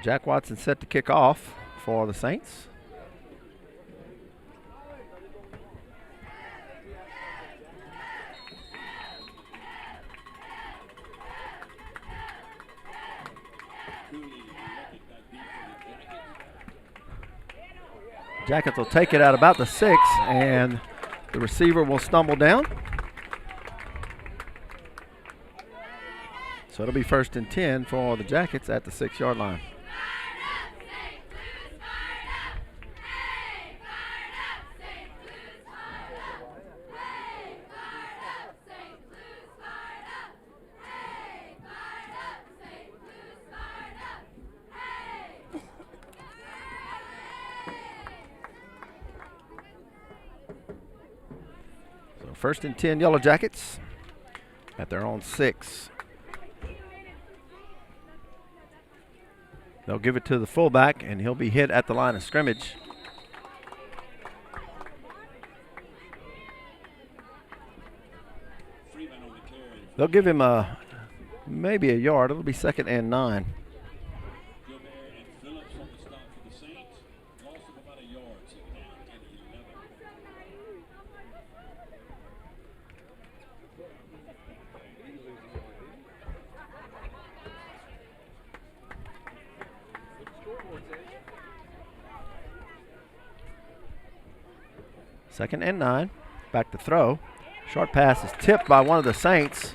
Jack Watson set to kick off for the Saints. Jackets will take it at about the 6, and the receiver will stumble down. So it'll be 1st and 10 for the Jackets at the 6-yard line. So 1st and 10 Yellow Jackets at their own 6. They'll give it to the fullback, and he'll be hit at the line of scrimmage. They'll give him maybe a yard. It'll be 2nd and 9. Second and 9. Back to throw. Short pass is tipped by one of the Saints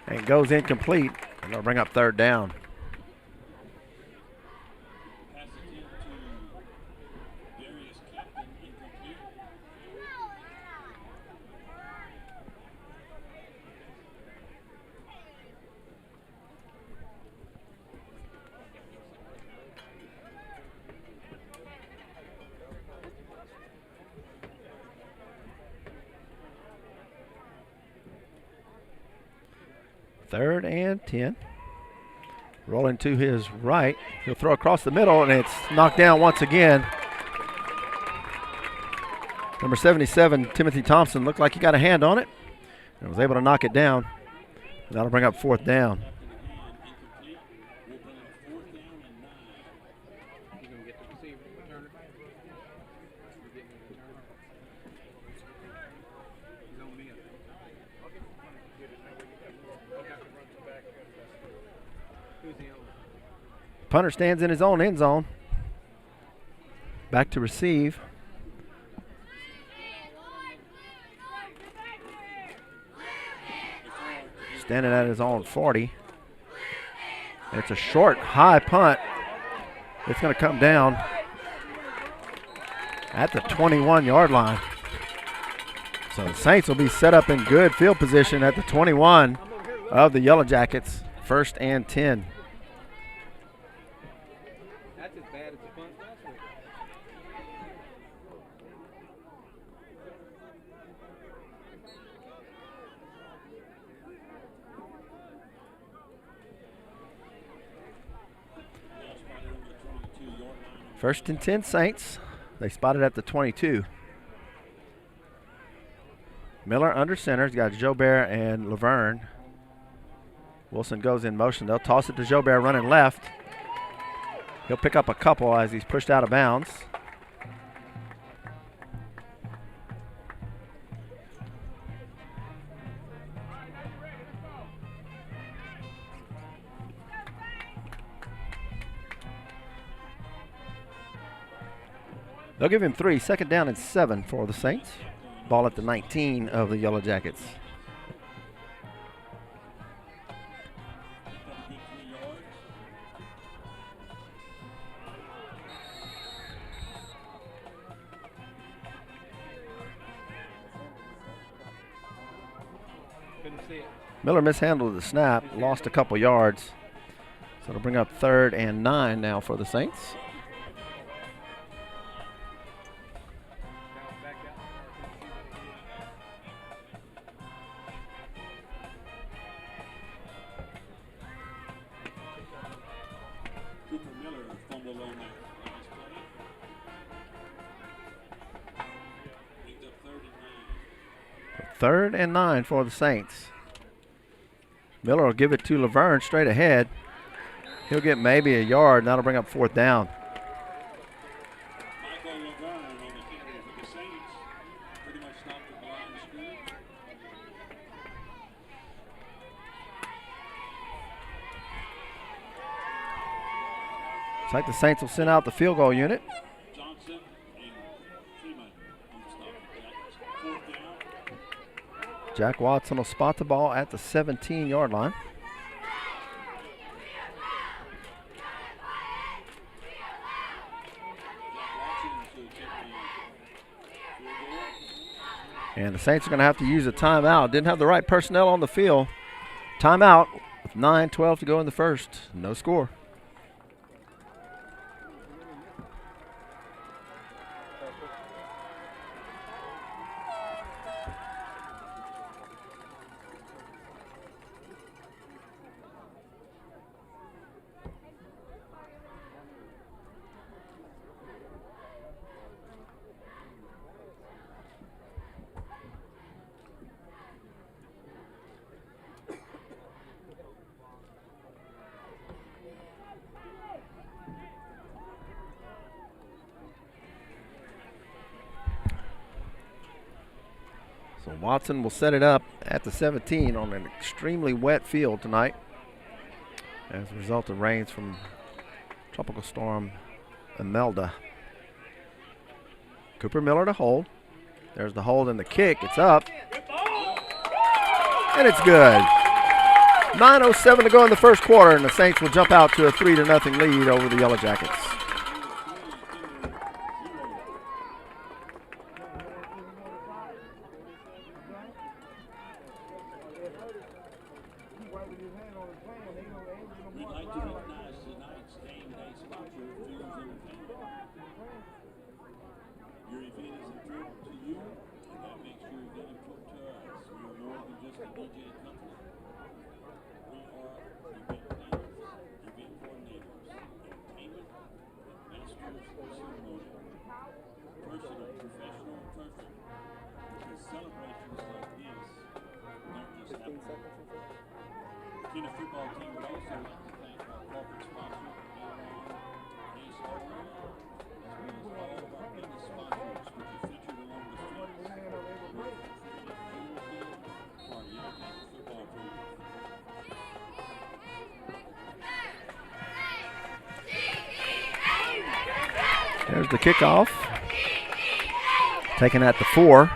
and goes incomplete. And they'll bring up 3rd down. Third and 10. Rolling to his right. He'll throw across the middle, and it's knocked down once again. Number 77, Timothy Thompson, looked like he got a hand on it and was able to knock it down. And that'll bring up 4th down. Punter stands in his own end zone. Back to receive. Standing at his own 40. It's a short, high punt. It's going to come down at the 21-yard line. So the Saints will be set up in good field position at the 21 of the Yellow Jackets. 1st and 10. First and 10 Saints. They spotted at the 22. Miller under center. He's got Jobert and Laverne. Wilson goes in motion. They'll toss it to Jobert running left. He'll pick up a couple as he's pushed out of bounds. They'll give him 3. 2nd down and 7 for the Saints. Ball at the 19 of the Yellow Jackets. Miller mishandled the snap, lost a couple yards. So it'll bring up 3rd and 9 now for the Saints. Third and 9 for the Saints. Miller will give it to Laverne straight ahead. He'll get maybe a yard, and that'll bring up 4th down. It's like the Saints will send out the field goal unit. Jack Watson will spot the ball at the 17-yard line. And the Saints are going to have to use a timeout. Didn't have the right personnel on the field. Timeout with 9:12 to go in the first. No score. So Watson will set it up at the 17 on an extremely wet field tonight as a result of rains from Tropical Storm Imelda. Cooper Miller to hold. There's the hold and the kick. It's up. And it's good. 9:07 to go in the first quarter, and the Saints will jump out to a 3-0 lead over the Yellow Jackets. There's the kickoff. Taken at the 4.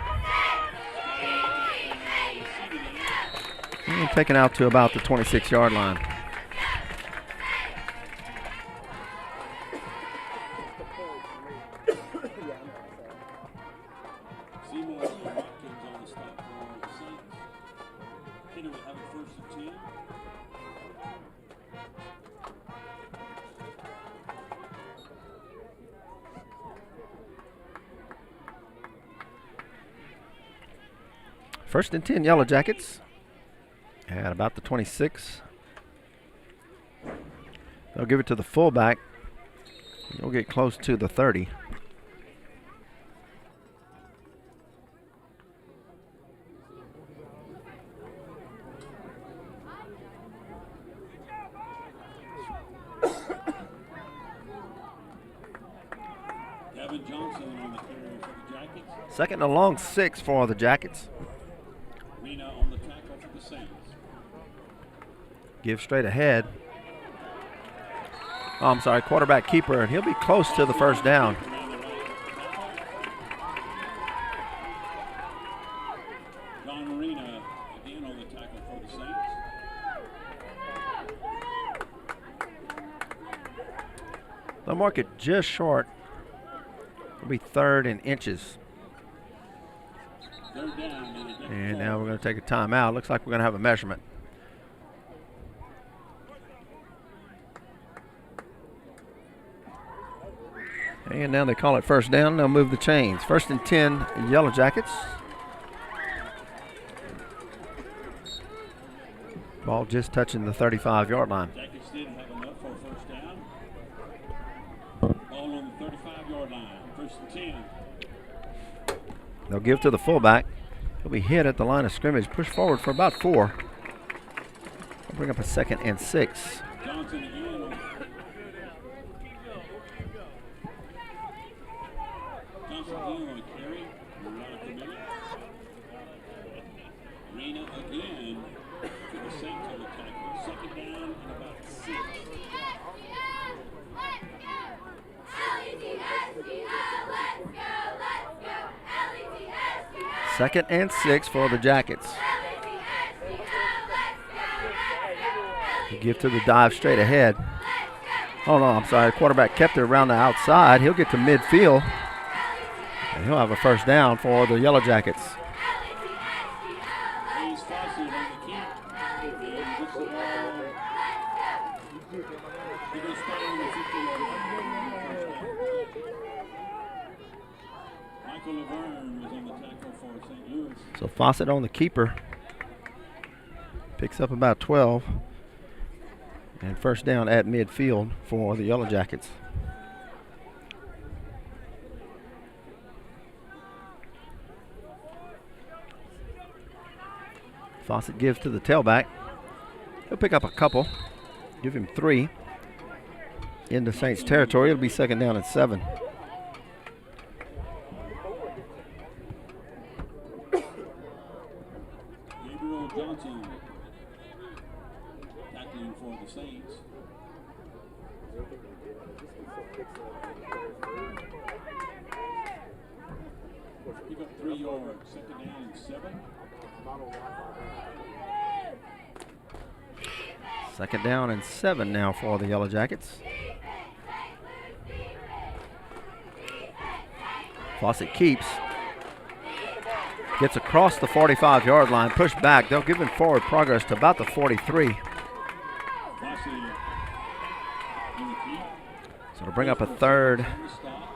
And taken out to about the 26-yard line. First and 10, Yellow Jackets at about the 26. They'll give it to the fullback. He'll get close to the 30. Second and long 6 for the Jackets. On the tackle for the Saints. Give straight ahead. Oh, I'm sorry, quarterback keeper, and he'll be close to the first down. John Marina again on the tackle for the Saints. They'll mark it just short. It'll be 3rd and inches. And now we're going to take a timeout. Looks like we're going to have a measurement. And now they call it first down. They'll move the chains. First and 10, Yellow Jackets. Ball just touching the 35-yard line. Jackets didn't have enough for a first down. Ball on the 35-yard line. First and 10. They'll give to the fullback. He'll be hit at the line of scrimmage. Push forward for about 4. They'll bring up a 2nd and 6. Johnson again on 2nd and 6 for the Jackets. He give to the dive straight ahead. Oh no, I'm sorry. The quarterback kept it around the outside. He'll get to midfield. And he'll have a first down for the Yellow Jackets. So Fawcett on the keeper. Picks up about 12. And first down at midfield for the Yellow Jackets. Fawcett gives to the tailback. He'll pick up a couple. Give him 3. Into Saints territory. It'll be 2nd down and 7. Johnson tackling for the Saints. Pick up 3 yards, 2nd down and 7. 2nd down and 7 now for the Yellow Jackets. Fawcett keeps. Gets across the 45-yard line, pushed back. They'll give him forward progress to about the 43. So it'll bring up a 3rd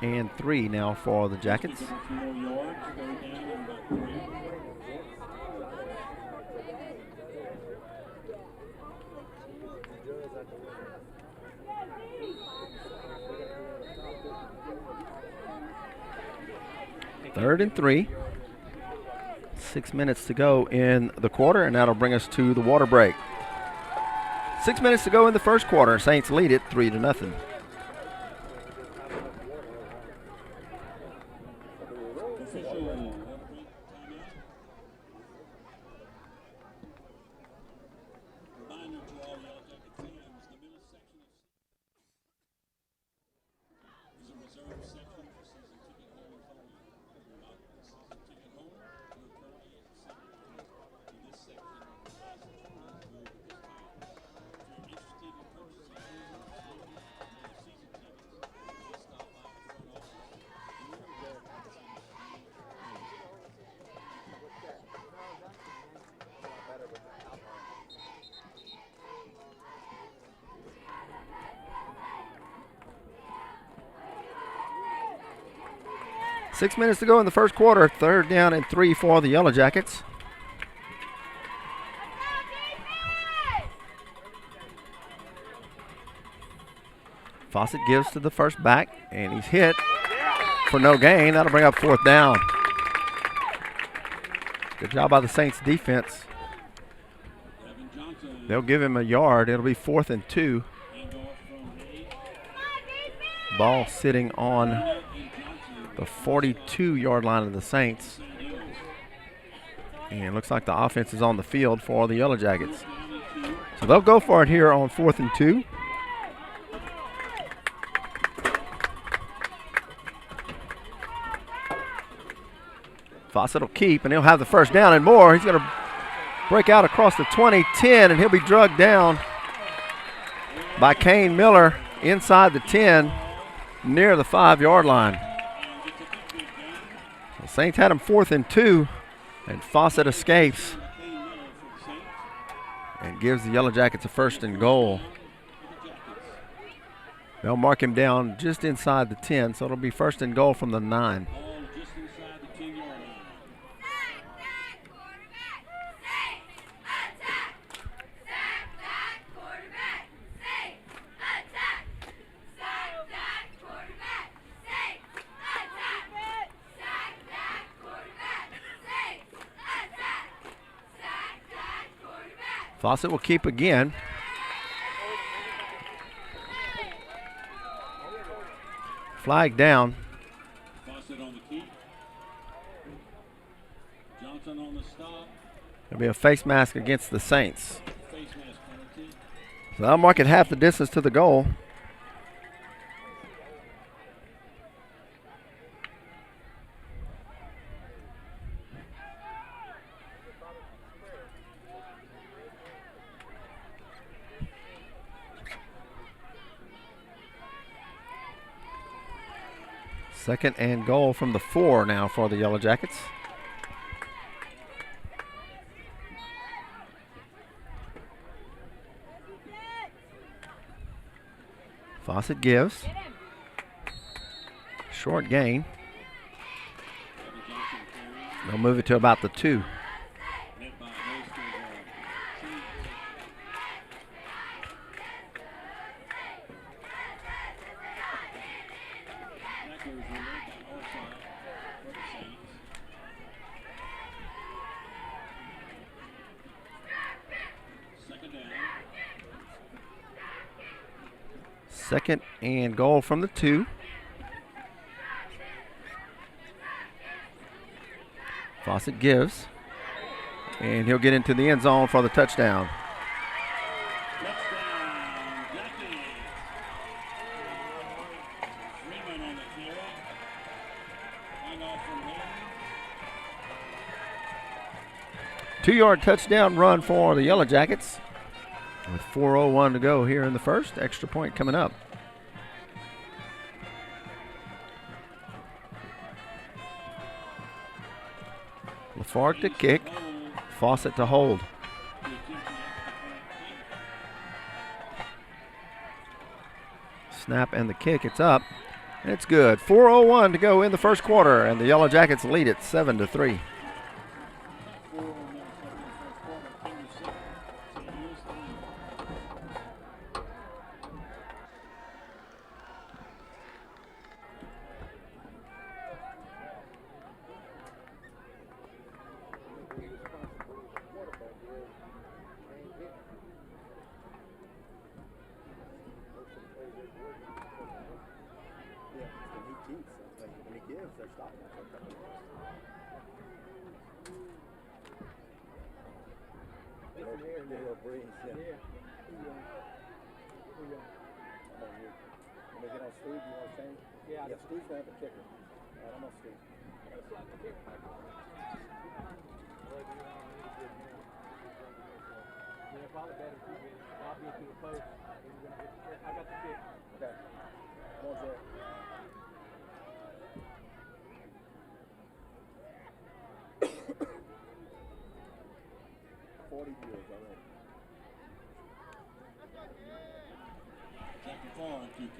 and 3 now for the Jackets. Third and 3. 6 minutes to go in the quarter, and that'll bring us to the water break. 6 minutes to go in the first quarter. Saints lead it 3-0. Six minutes to go in the first quarter. 3rd down and 3 for the Yellow Jackets. Fawcett gives to the first back, and he's hit for no gain. That'll bring up 4th down. Good job by the Saints defense. They'll give him a yard. It'll be 4th and 2. Ball sitting on the 42-yard line of the Saints. And it looks like the offense is on the field for the Yellow Jackets. So they'll go for it here on 4th and 2. Fawcett will keep, and he'll have the first down and more. He's going to break out across the 20-10, and he'll be drugged down by Kane Miller inside the 10 near the 5-yard line. The Saints had him 4th and 2, and Fawcett escapes and gives the Yellow Jackets a 1st and goal. They'll mark him down just inside the 10, so it'll be 1st and goal from the 9. Fawcett will keep again. Flag down. Fawcett on the keep. Johnson on the stop. There'll be a face mask against the Saints. Face mask penalty. So that'll mark it half the distance to the goal. Second and goal from the 4 now for the Yellow Jackets. Fawcett gives. Short gain. They'll move it to about the 2. Second and goal from the 2. Fawcett gives, and he'll get into the end zone for the touchdown. Touchdown, 2-yard touchdown run for the Yellow Jackets. With 4:01 to go here in the first. Extra point coming up. Lafargue to kick. Fawcett to hold. Snap and the kick. It's up. And it's good. 4:01 to go in the first quarter, and the Yellow Jackets lead it 7-3.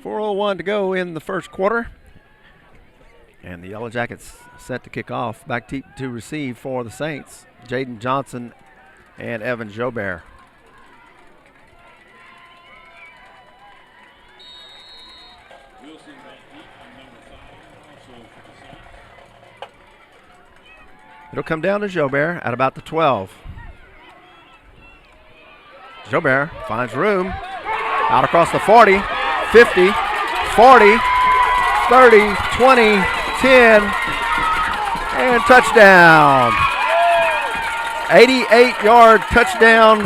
.401 to go in the first quarter. And the Yellow Jackets set to kick off. Back to receive for the Saints. Jaden Johnson and Evan Jobert. It'll come down to Jobert at about the 12. Jobert finds room. Out across the 40, 50, 40, 30, 20, 10, and touchdown. 88-yard touchdown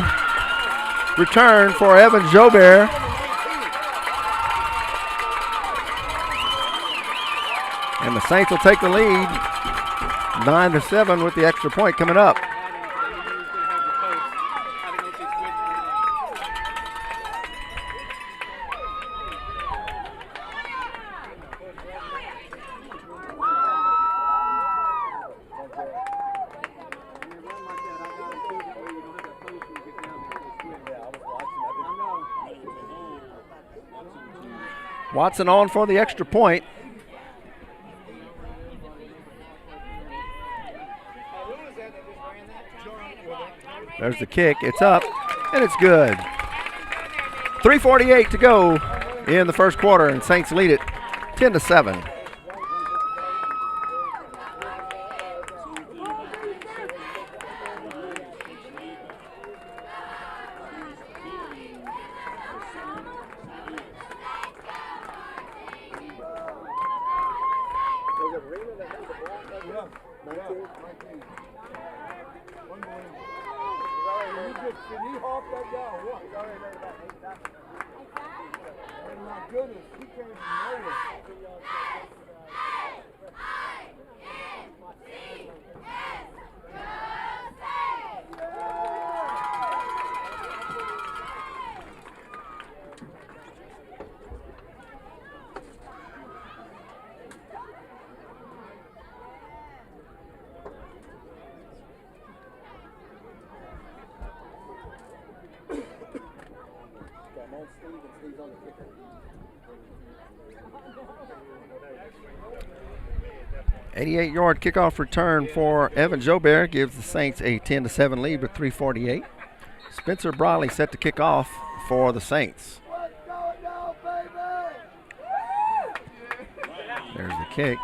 return for Evan Jobert. And the Saints will take the lead 9-7 with the extra point coming up. Watson on for the extra point. There's the kick. It's up, and it's good. 3:48 to go in the first quarter, and Saints lead it 10-7. "88-yard kickoff return for Evan Jobert gives the Saints a 10-7 lead with 3:48. Spencer Briley set to kick off for the Saints. There's the kick.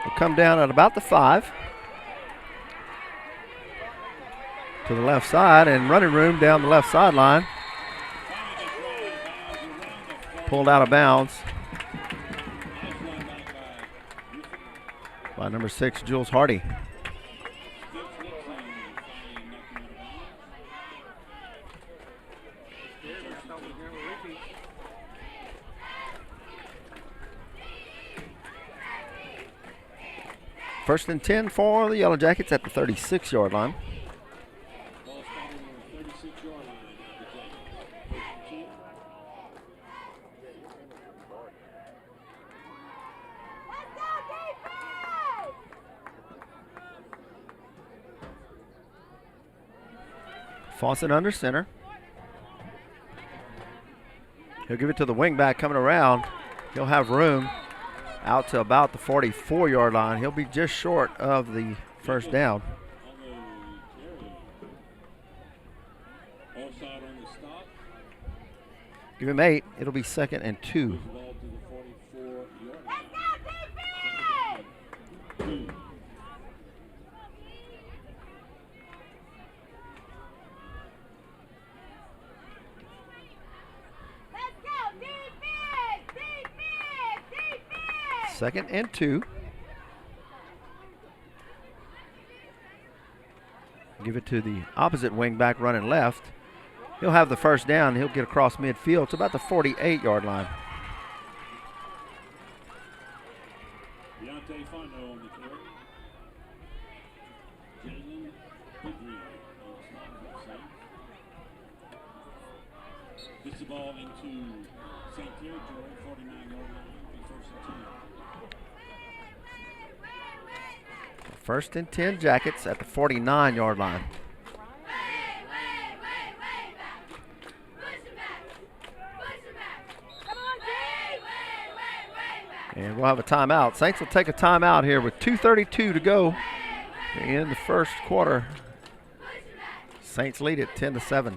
Will come down at about the 5. To the left side, and running room down the left sideline. Pulled out of bounds by number 6, Jules Hardy. First and 10 for the Yellow Jackets at the 36-yard line. Fawcett under center. He'll give it to the wingback coming around. He'll have room out to about the 44-yard line. He'll be just short of the first down. Give him 8. It'll be 2nd and 2. Second and 2. Give it to the opposite wingback running left. He'll have the first down. He'll get across midfield to about the 48-yard line. Gets the ball into St. Territory, 49-yard line. First and 10 Jackets at the 49-yard line. And we'll have a timeout. Saints will take a timeout here with 2:32 to go in the first quarter. Saints lead it 10-7.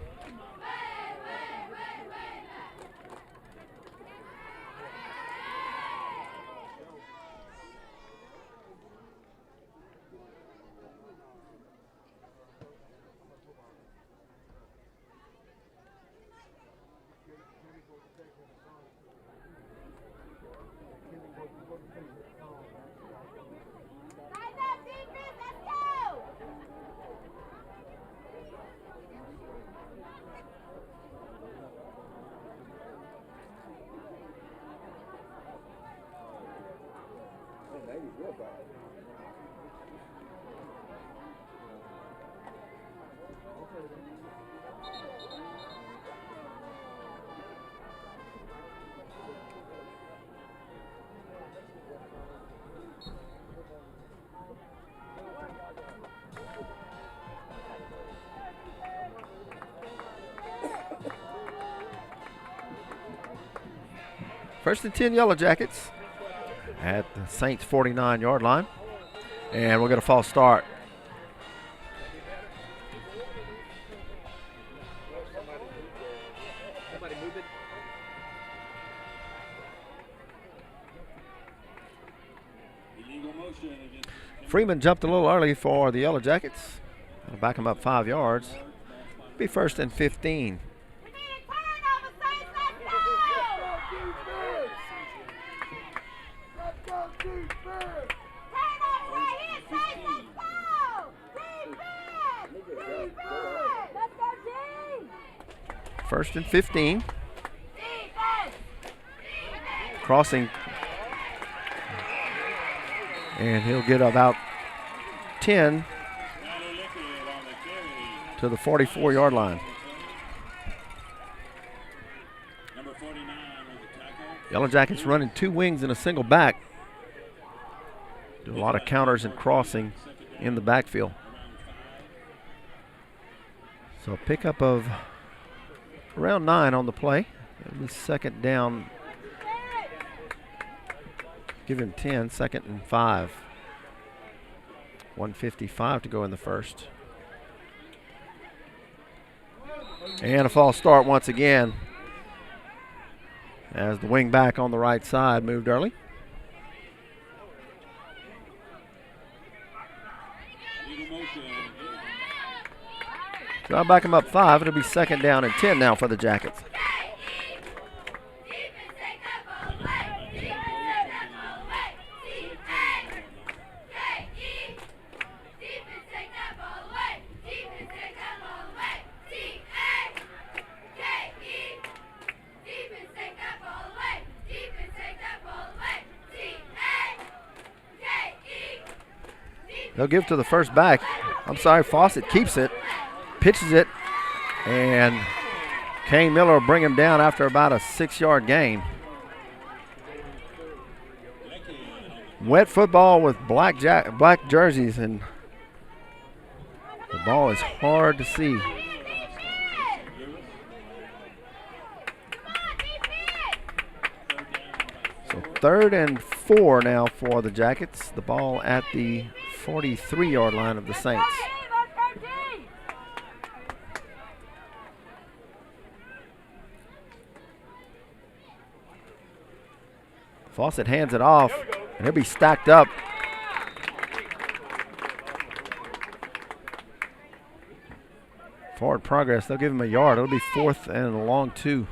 First and 10 Yellow Jackets at the Saints 49-yard line. And we'll get a false start. Freeman jumped a little early for the Yellow Jackets. That'll back them up 5 yards. Be first and 15. First and 15. Crossing. And he'll get about 10 to the 44-yard line. Yellow Jackets running 2 wings and a single back. Do a lot of counters and crossing in the backfield. So a pickup of around 9 on the play. It'll be second down. Give him 10, 2nd and 5. 1:55 to go in the first. And a false start once again as the wing back on the right side moved early. So I'll back him up 5. It'll be second down and 10 now for the Jackets. They'll give to the first back. I'm sorry, Fawcett keeps it, pitches it, and Kane Miller will bring him down after about a 6-yard gain. Wet football with black jerseys, and the ball is hard to see. So 3rd and 4 now for the Jackets. The ball at the 43-yard line of the Saints. Fawcett hands it off, and he'll be stacked up. Forward progress. They'll give him a yard. It'll be 4th and a long 2.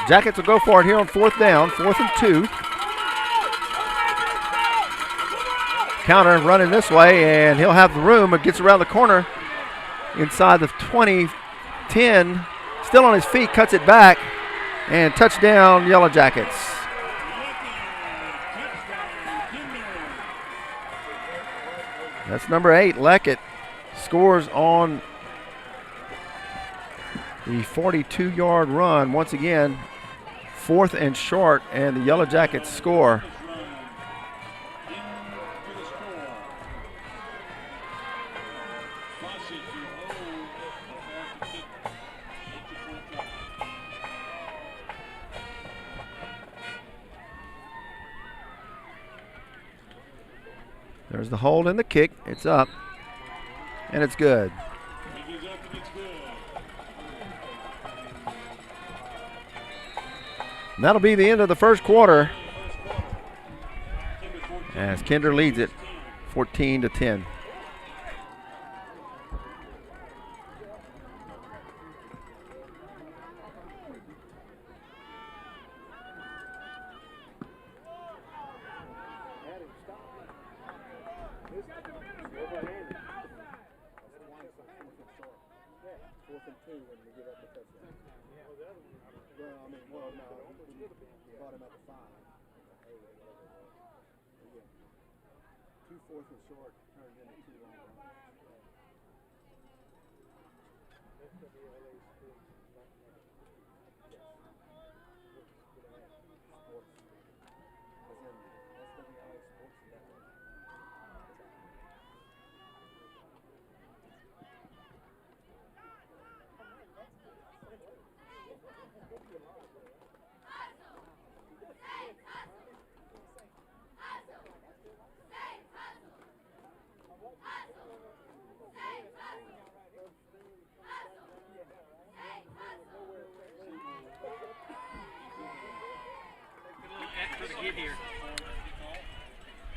Jackets will go for it here on 4th down, 4th and 2. Counter running this way, and he'll have the room. It gets around the corner inside the 20, 10. Still on his feet, cuts it back, and touchdown, Yellow Jackets. That's number 8, Leckett, scores on the 42-yard run. Once again, 4th and short, and the Yellow Jackets score. There's the hold and the kick. It's up, and it's good. And that'll be the end of the first quarter as Kinder leads it 14-10.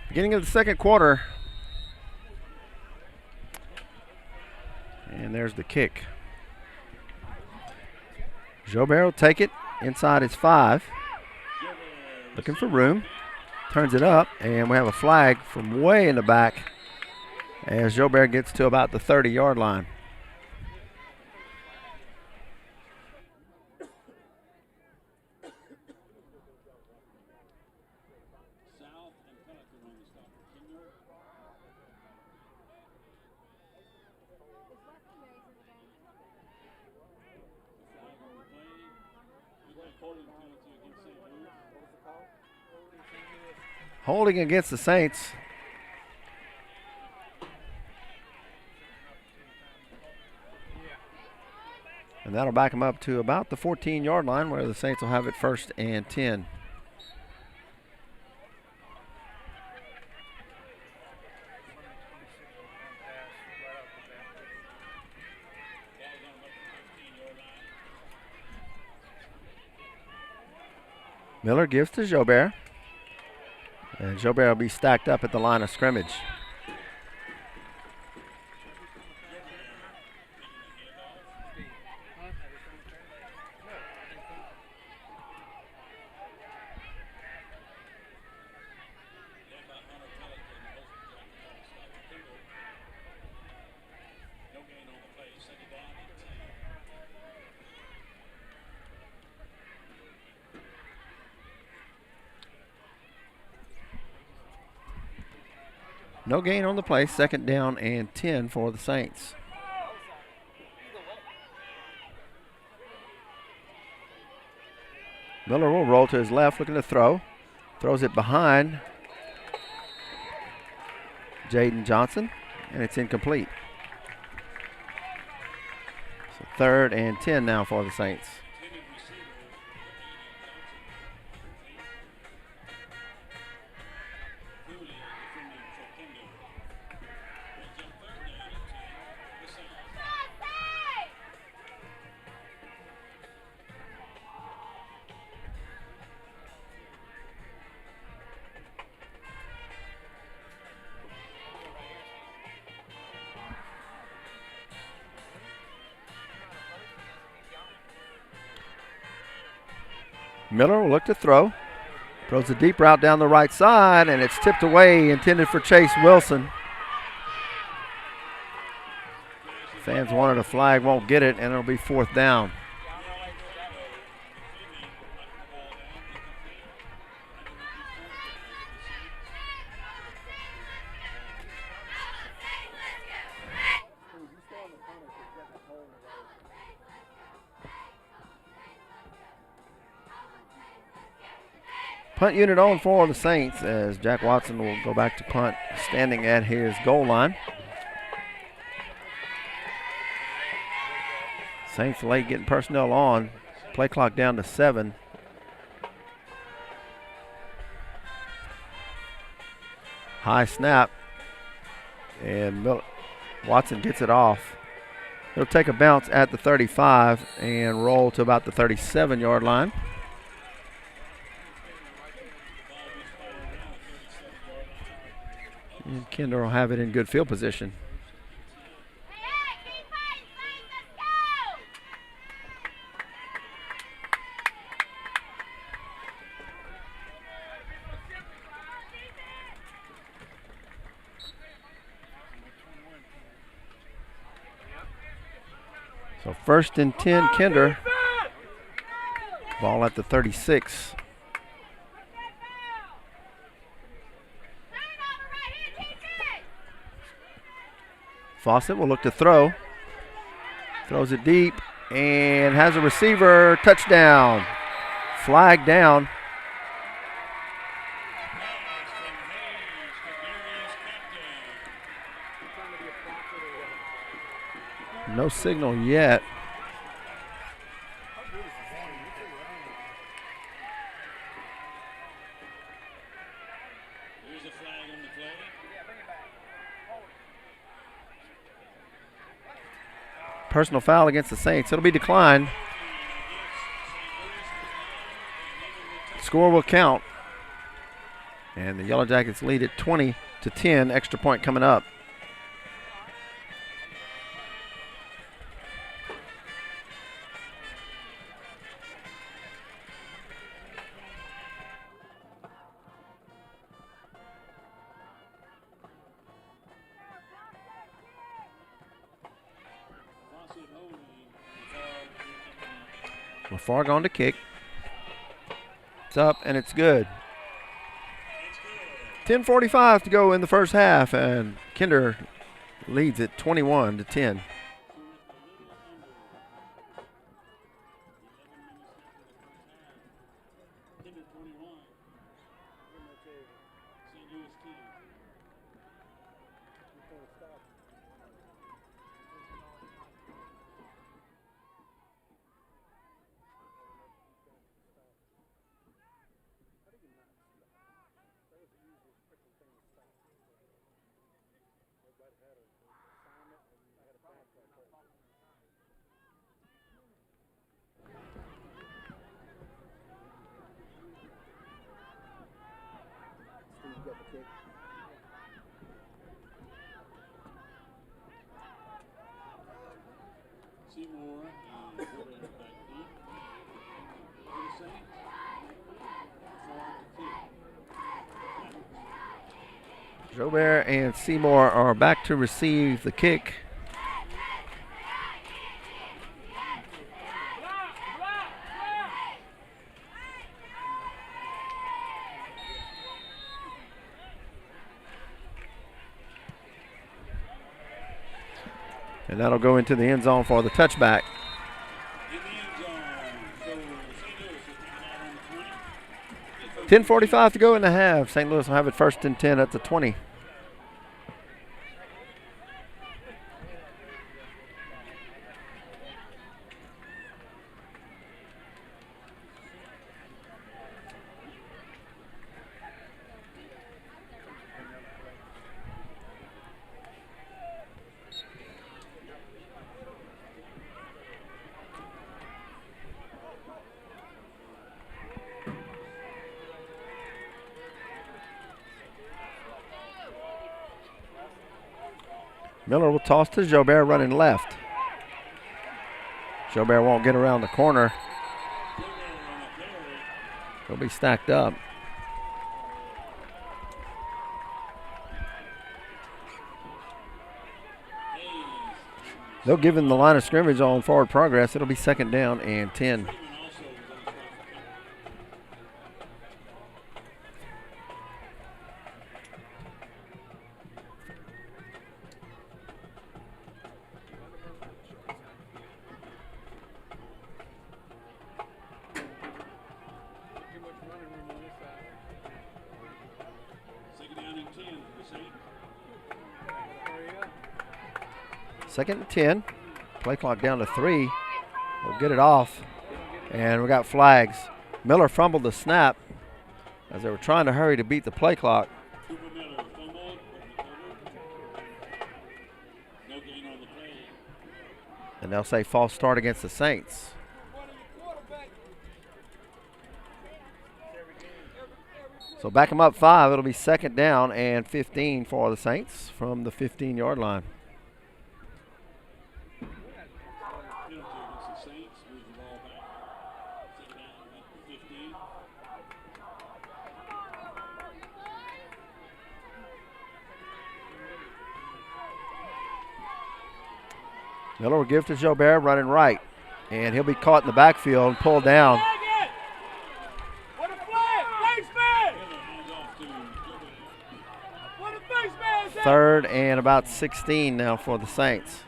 Beginning of the second quarter. And there's the kick. Jobert will take it inside his 5. Looking for room. Turns it up, and we have a flag from way in the back as Jobert gets to about the 30-yard line. Holding against the Saints. And that'll back them up to about the 14-yard line where the Saints will have it 1st and 10. Miller gives to Jobert. And Jobert will be stacked up at the line of scrimmage. No gain on the play, 2nd down and 10 for the Saints. Miller will roll to his left, looking to throw. Throws it behind Jaden Johnson, and it's incomplete. So 3rd and 10 now for the Saints. Miller will look to throw. Throws a deep route down the right side, and it's tipped away, intended for Chase Wilson. Fans wanted a flag, won't get it, and it'll be 4th down. Punt unit on for the Saints as Jack Watson will go back to punt, standing at his goal line. Saints late getting personnel on. Play clock down to 7. High snap. And Watson gets it off. He'll take a bounce at the 35 and roll to about the 37-yard line. And Kinder will have it in good field position. So 1st and 10, Kinder. Ball at the 36. Fawcett will look to throw. Throws it deep and has a receiver. Touchdown. Flag down. No signal yet. Personal foul against the Saints. It'll be declined. Score will count. And the Yellow Jackets lead at 20-10. Extra point coming up. LaFar gone to kick. It's up and it's good. 10:45 to go in the first half, and Kinder leads it 21-10. Hinder 21. St. Louis 10. Seymour and Gilbert back deep. For the Saints. 4 to 2. Jobert and Seymour are back to receive the kick. And that'll go into the end zone for the touchback. In the end zone. So St. Louis is taking out on the 20. 10:45 to go in the half. St. Louis will have it 1st and 10 at the 20. Miller will toss to Jobert running left. Jobert won't get around the corner. He'll be stacked up. They'll give him the line of scrimmage on forward progress. It'll be 2nd down and 10. Second and 10. Play clock down to 3. We'll get it off. And we got flags. Miller fumbled the snap as they were trying to hurry to beat the play clock. And they'll say false start against the Saints. So back them up 5. It'll be 2nd down and 15 for the Saints from the 15-yard line. Miller will give to Jobert running right. And he'll be caught in the backfield and pulled down. 3rd and about 16 now for the Saints.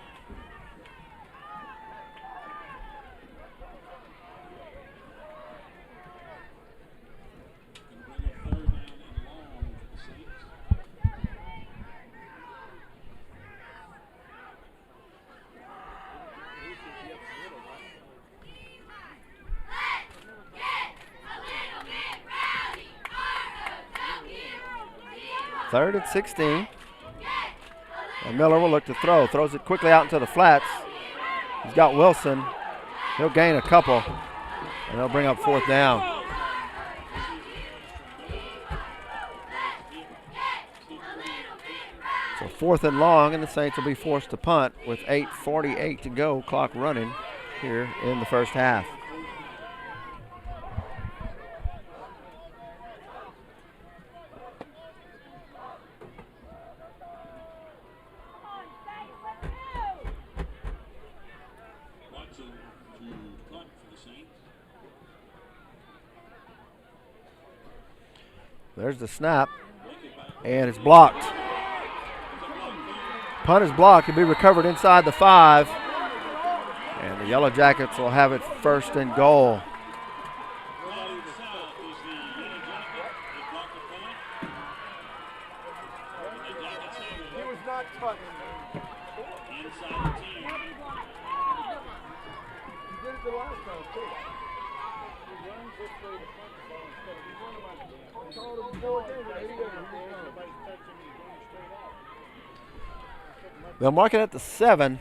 Third and 16. And Miller will look to throw. Throws it quickly out into the flats. He's got Wilson. He'll gain a couple. And they'll bring up 4th down. So 4th and long, and the Saints will be forced to punt with 8:48 to go, clock running here in the first half. There's the snap, and it's blocked. Punt is blocked. It'll be recovered inside the 5, and the Yellow Jackets will have it 1st and goal. Inside the 10. They'll mark it at the 7.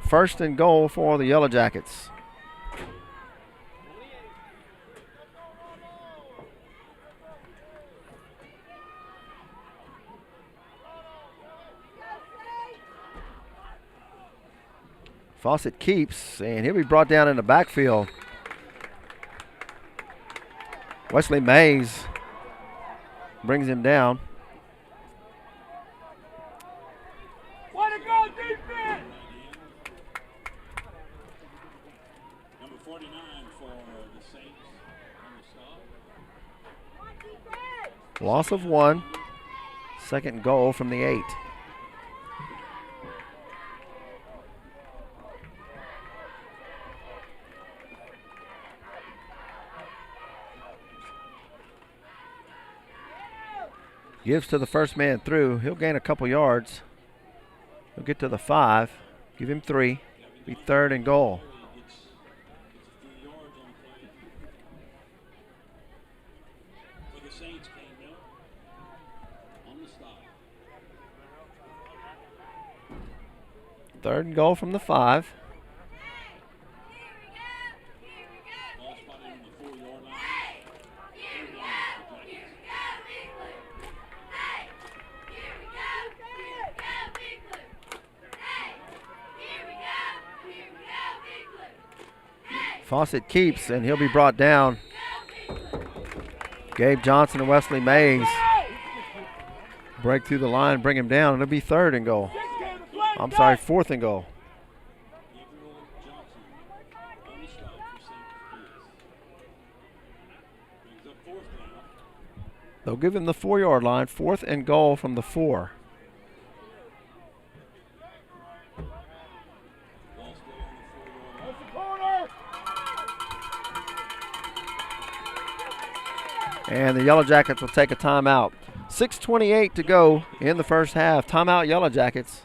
First and goal for the Yellow Jackets. Fawcett keeps, and he'll be brought down in the backfield. Wesley Mays brings him down. Way to go, defense! Number 49 for the Saints on the stop. Loss of 1. Second goal from the 8. Gives to the first man through. He'll gain a couple yards. He'll get to the 5. Give him 3. Be third and goal. It's a few yards on the play. For the Saints, Kane Miller on the stop. Third and goal from the 5. Ball spotted on the 4-yard line. Third down for the Jackets. Fawcett keeps, and he'll be brought down. Gabe Johnson and Wesley Mays break through the line, bring him down, and it'll be third and goal. I'm sorry, fourth and goal. They'll give him the 4-yard line, fourth and goal from the 4. And the Yellow Jackets will take a timeout. 6:28 to go in the first half. Timeout, Yellow Jackets.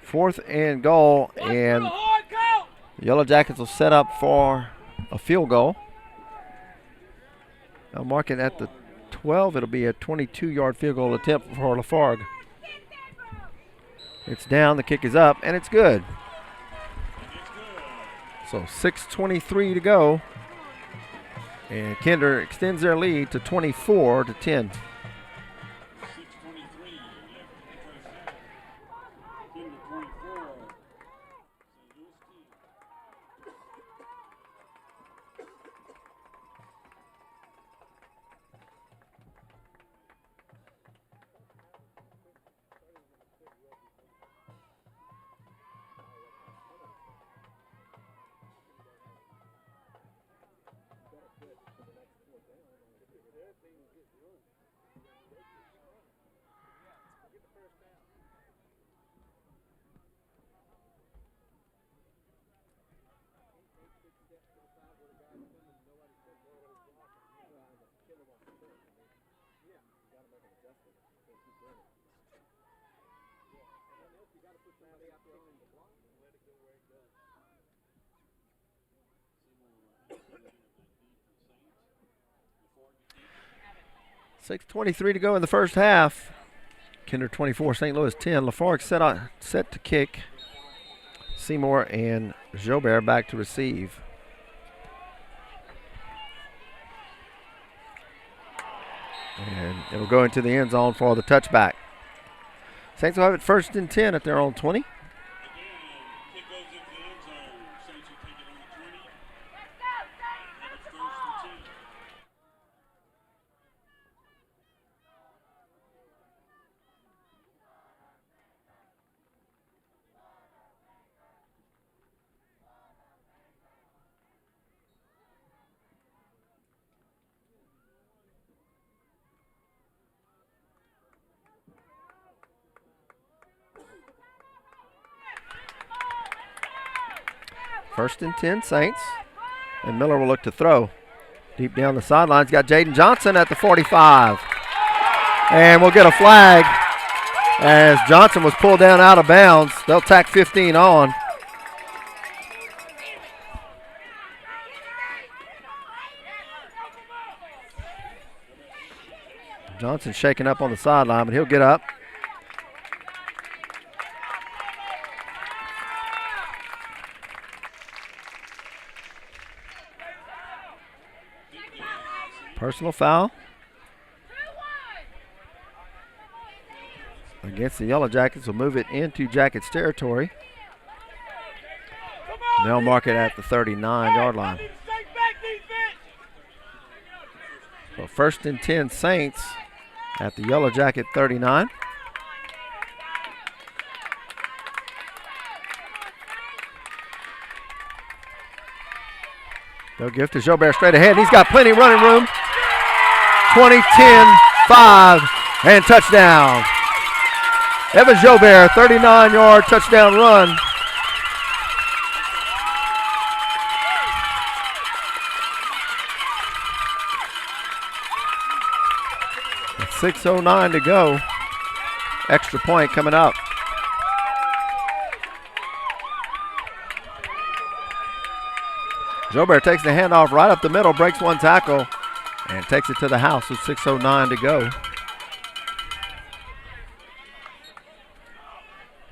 Fourth and goal, and Yellow Jackets will set up for a field goal. They'll mark it at the 12. It'll be a 22-yard field goal attempt for Lafargue. It's down, the kick is up, and it's good. So 6:23 to go, and Kinder extends their lead to 24-10. 6:23 to go in the first half. Kinder 24, St. Louis 10. Lafargue set to kick. Seymour and Jobert back to receive. And it'll go into the end zone for the touchback. Saints will have it 1st and 10 at their own 20. First and 10 Saints. And Miller will look to throw. Deep down the sidelines, got Jaden Johnson at the 45. And we'll get a flag as Johnson was pulled down out of bounds. They'll tack 15 on. Johnson shaking up on the sideline, but he'll get up. Personal foul against the Yellow Jackets will move it into Jackets territory. They'll mark it at the 39-yard line. So 1st and 10 Saints at the Yellow Jacket 39. They'll give to Jobert straight ahead. He's got plenty of running room. 20, 10, 5, and touchdown. Evan Jobert, 39-yard touchdown run. With 6:09 to go. Extra point coming up. Jobert takes the handoff right up the middle, breaks one tackle, and takes it to the house with 6:09 to go.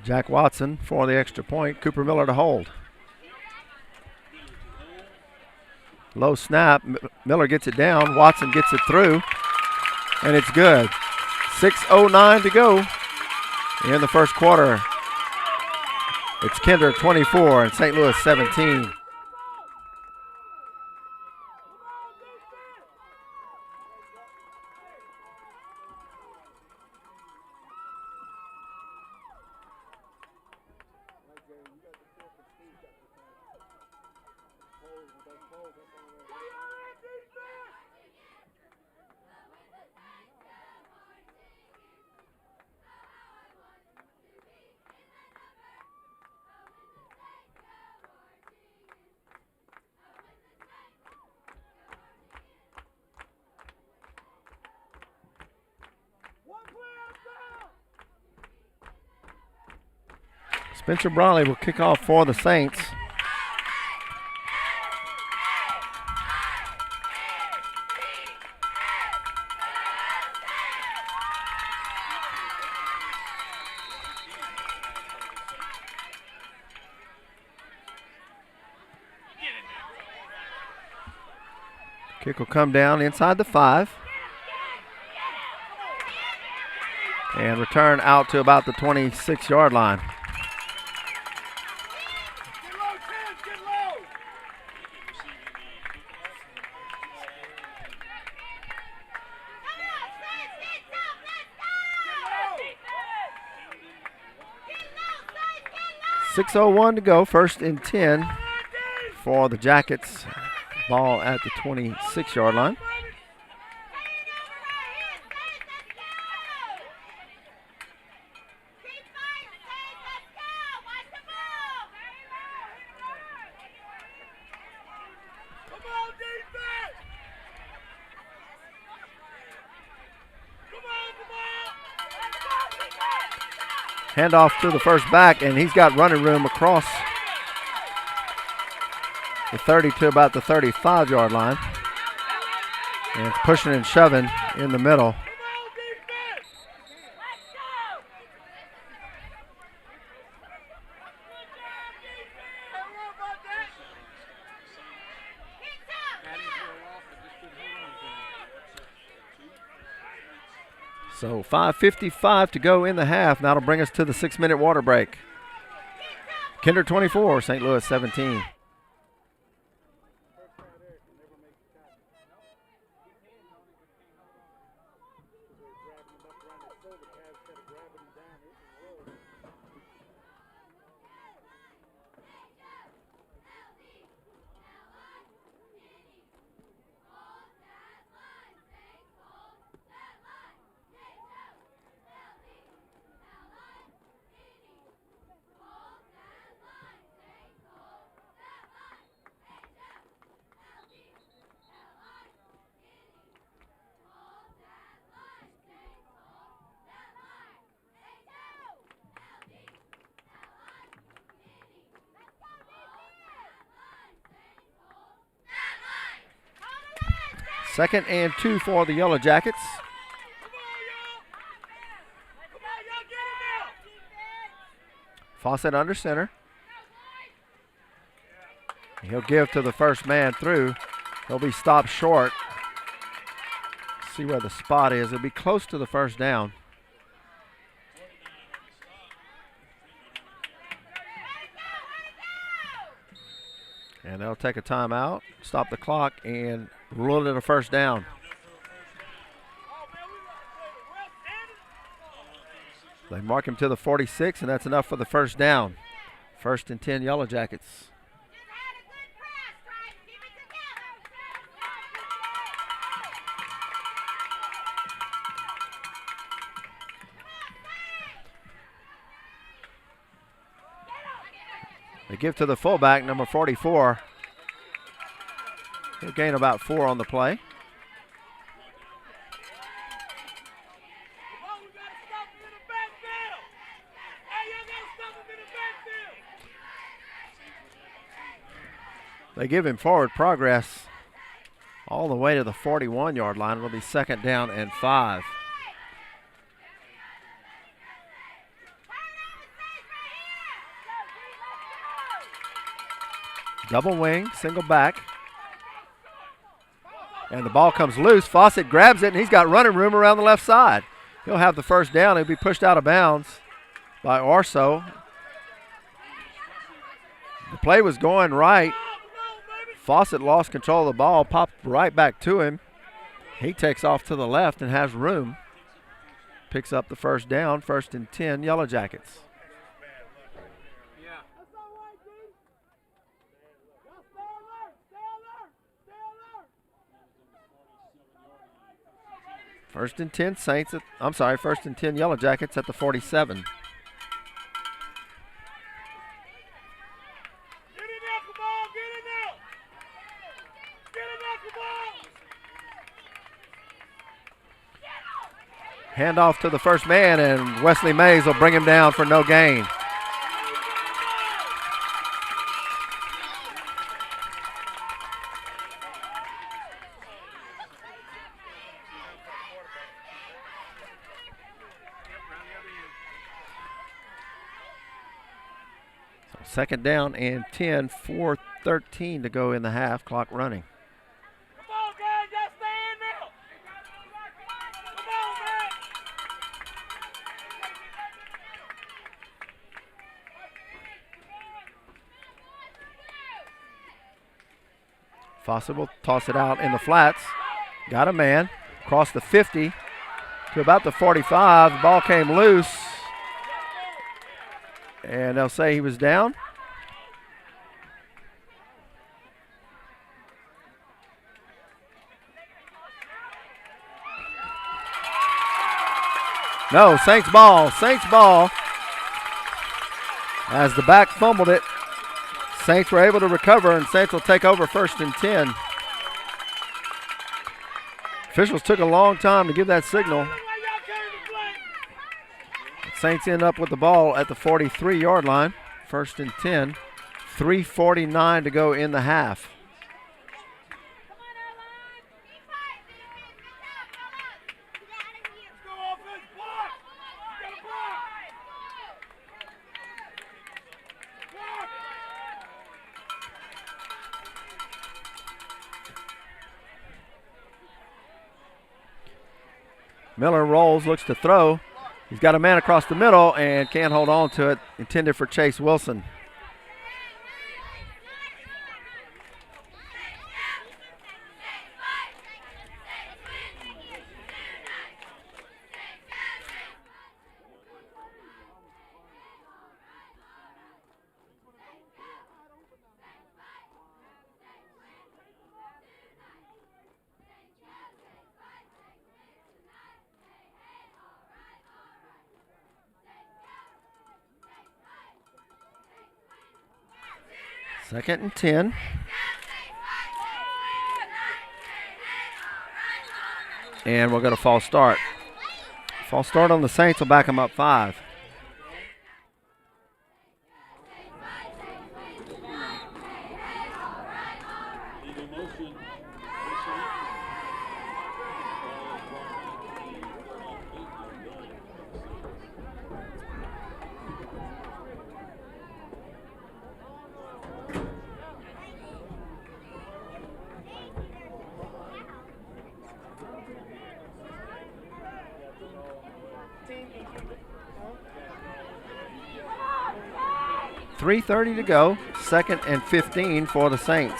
Jack Watson for the extra point. Cooper Miller to hold. Low snap. Miller gets it down. Watson gets it through, and it's good. 6:09 to go in the first quarter. It's Kinder 24 and St. Louis 17. Spencer Briley will kick off for the Saints. Kick will come down inside the 5. And return out to about the 26-yard line. .601 to go, 1st and 10 for the Jackets. Ball at the 26-yard line. Handoff to the first back, and he's got running room across the 30 to about the 35-yard line. And it's pushing and shoving in the middle. So 5:55 to go in the half. That'll bring us to the 6-minute water break. Kinder 24, St. Louis 17. Second and 2 for the Yellow Jackets. Fawcett under center. He'll give to the first man through. He'll be stopped short. See where the spot is. It'll be close to the first down. And they'll take a timeout, stop the clock, and rule it a first down. They mark him to the 46, and that's enough for the first down. 1st and 10 Yellow Jackets. They give to the fullback, number 44. He'll gain about 4 on the play. They give him forward progress all the way to the 41-yard line. It'll be 2nd down and 5. Double wing, single back. And the ball comes loose. Fawcett grabs it, and he's got running room around the left side. He'll have the first down. He'll be pushed out of bounds by Orso. The play was going right. Fawcett lost control of the ball, popped right back to him. He takes off to the left and has room. Picks up the first down, 1st and 10, Yellow Jackets. First and 10 Saints, first and 10 Yellow Jackets at the 47. Handoff to the first man, and Wesley Mays will bring him down for no gain. So 2nd down and 10, 4:13 to go in the half, clock running. Fawcett will toss it out in the flats. Got a man. Across the 50 to about the 45. The ball came loose. And they'll say he was down. No, Saints ball. Saints ball. As the back fumbled it, Saints were able to recover, and Saints will take over 1st and 10. Officials took a long time to give that signal. Saints end up with the ball at the 43-yard line. 1st and 10. 3:49 to go in the half. Miller rolls, looks to throw. He's got a man across the middle and can't hold on to it. Intended for Chase Wilson. Second and 10. And we'll get a false start. False start on the Saints will back them up 5. .3:30 to go. Second and 15 for the Saints.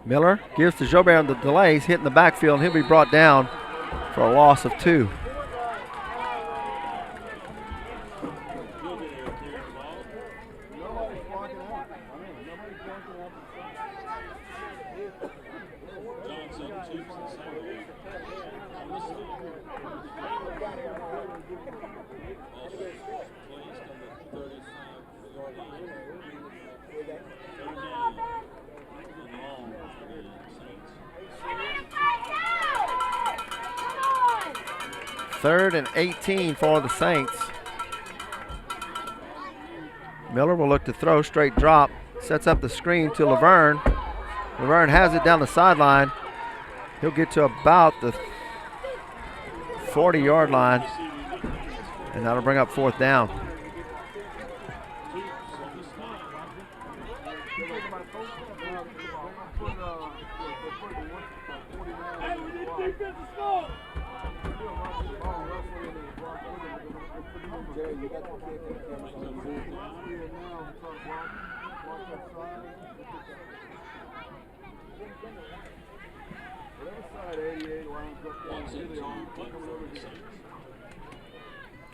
Miller gives to Jobert on the delays, hitting the backfield, and he'll be brought down for a loss of 2. Third and 18 for the Saints. Miller will look to throw, straight drop, sets up the screen to Laverne. Laverne has it down the sideline. He'll get to about the 40-yard line, and that'll bring up 4th down.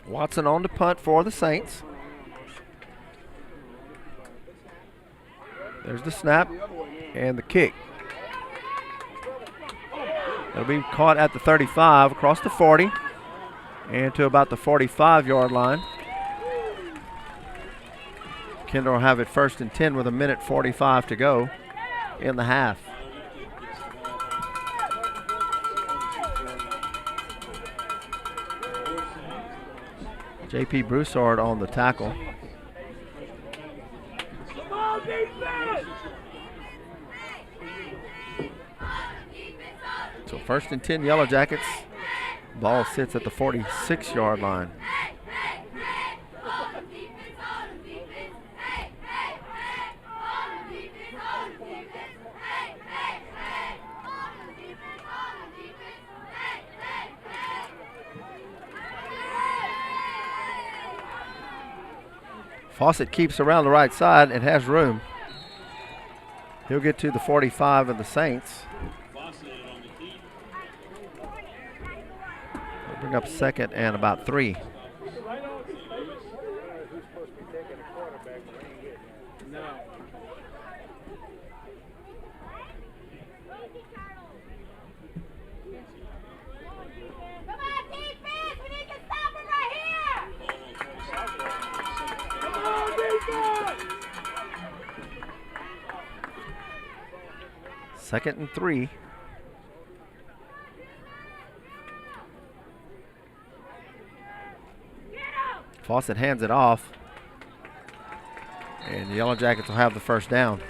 Watson on to punt for the Saints. There's the snap and the kick. It'll be caught at the 35, across the 40, and to about the 45-yard line. Kendall will have it 1st and 10 with 1:45 to go in the half. J.P. Broussard on the tackle. So 1st and 10 Yellow Jackets. Ball sits at the 46-yard line. Fawcett keeps around the right side and has room. He'll get to the 45 of the Saints. They'll bring up 2nd and about 3. Second and 3. Fawcett hands it off, and the Yellow Jackets will have the 1st down.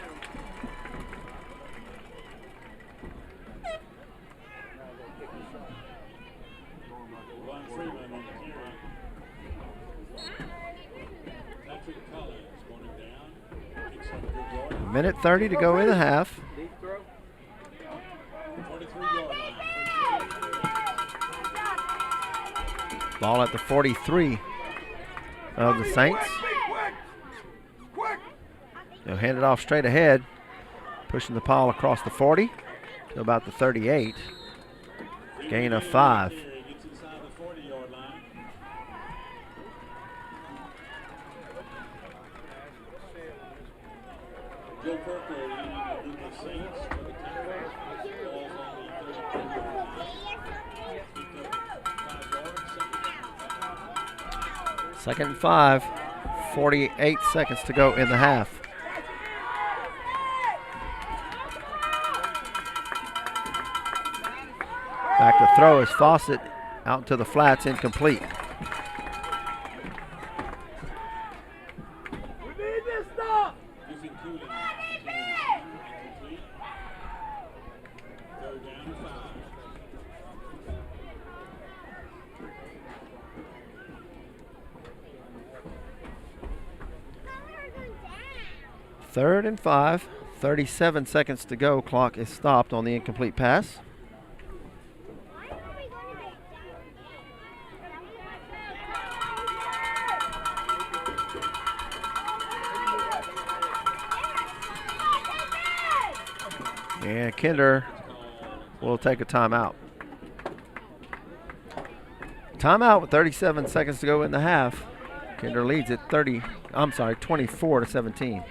Minute 30 to go in the half. 43-yard line. Ball at the 43 of the Saints. They'll hand it off straight ahead, pushing the pile across the 40 to about the 38. Gain of 5. Gets inside the 40-yard line. Joe Perko leading the Saints for the tackle. Ball's on the 33. 2nd and 5. 48 seconds to go in the half. Back to throw is Fawcett out to the flats, incomplete. Using Cooling. Incomplete. 3rd down and 5. Third and 5. 37 seconds to go. Clock is stopped on the incomplete pass. And Kinder will take a timeout. Timeout with 37 seconds to go in the half. Kinder leads at 24 to 17.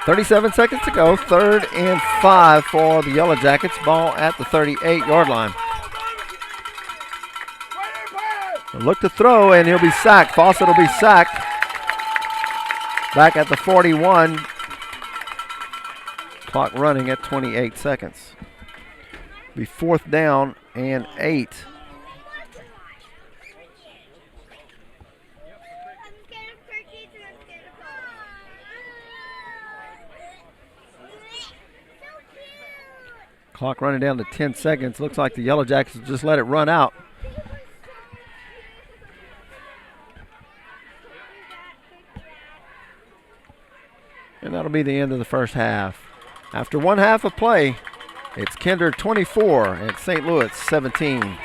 .37 seconds to go. 3rd and 5 for the Yellow Jackets. Ball at the 38-yard line. Look to throw, and he'll be sacked. Fawcett will be sacked. Back at the 41. Clock running at 28 seconds. Be 4th down and 8. Clock running down to 10 seconds. Looks like the Yellow Jackets just let it run out. And that'll be the end of the first half. After one half of play, it's Kinder 24 and St. Louis 17.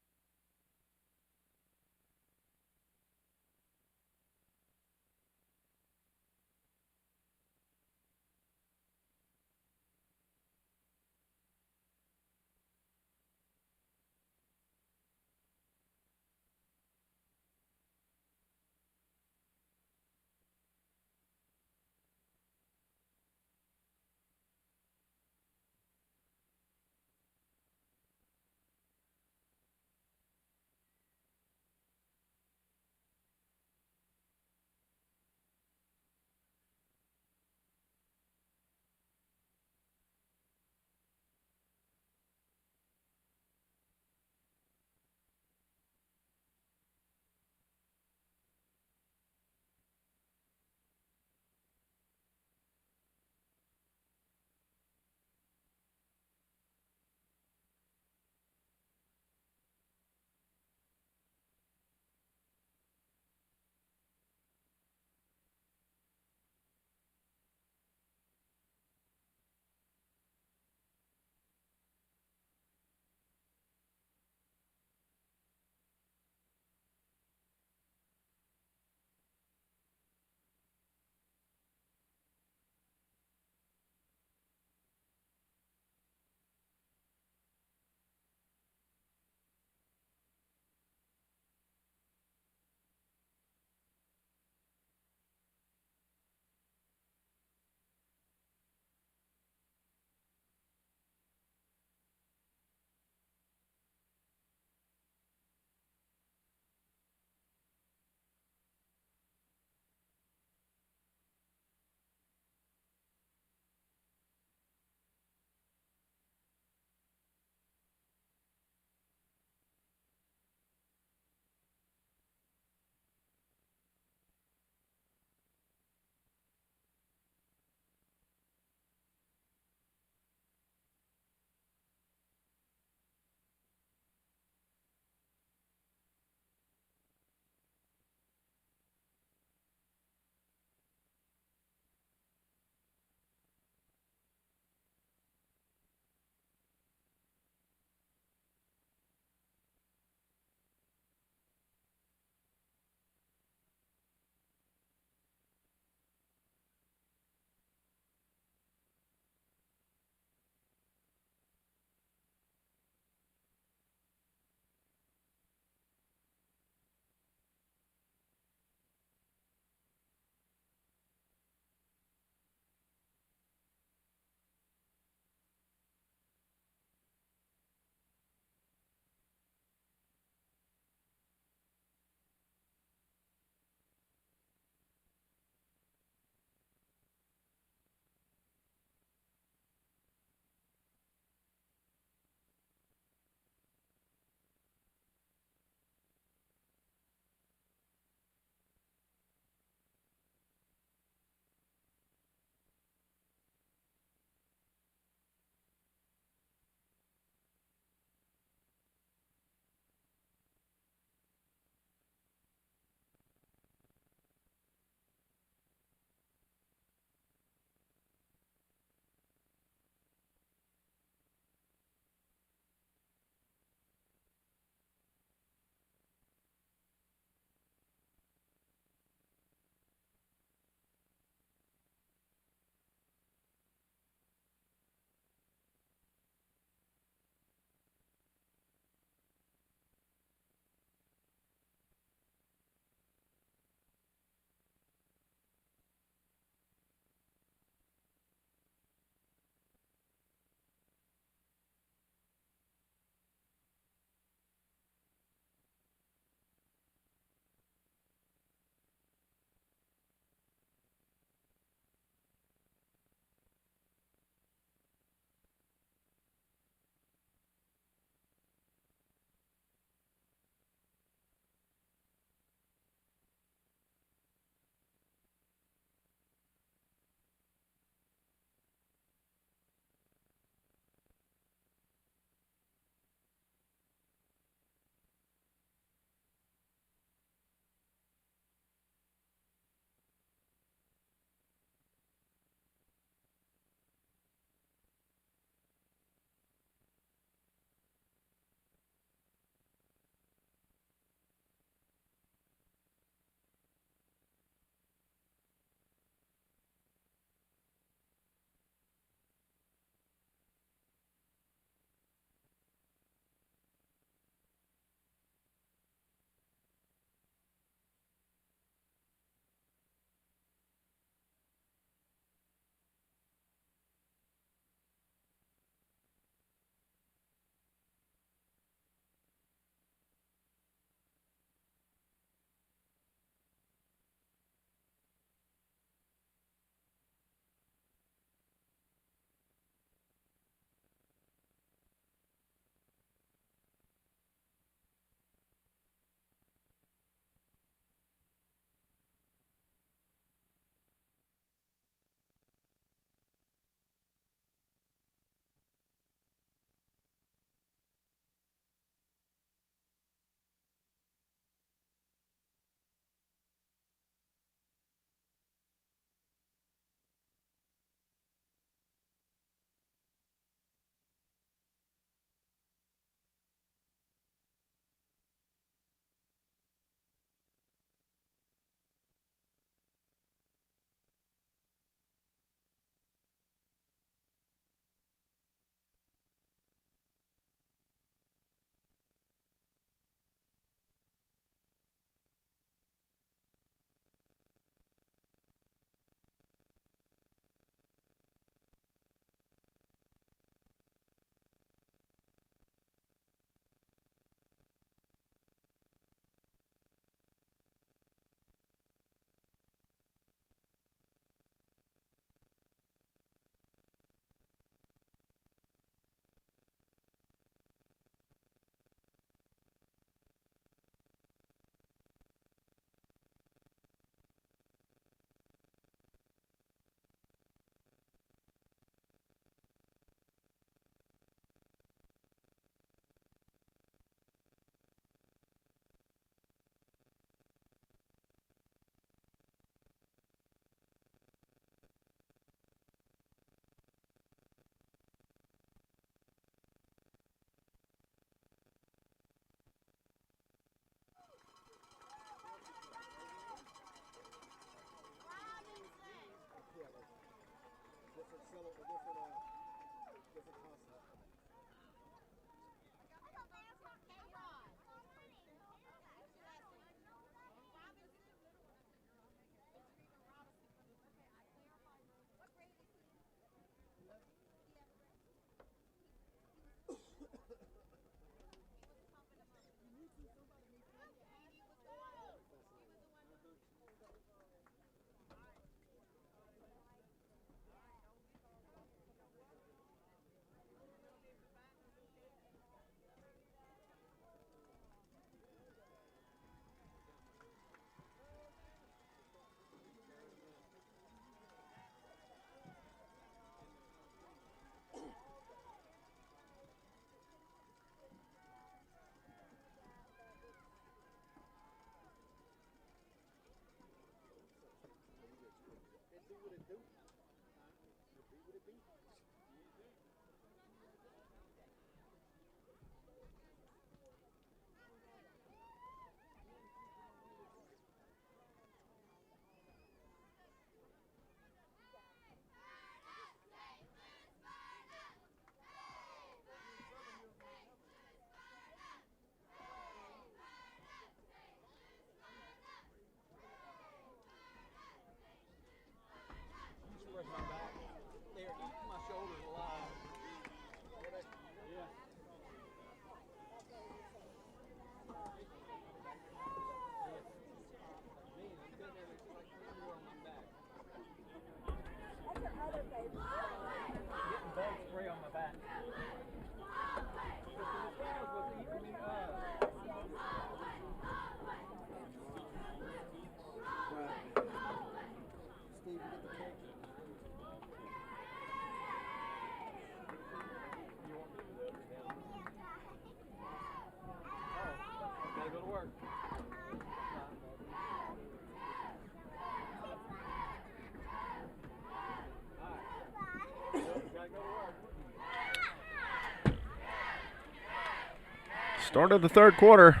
Start of the third quarter.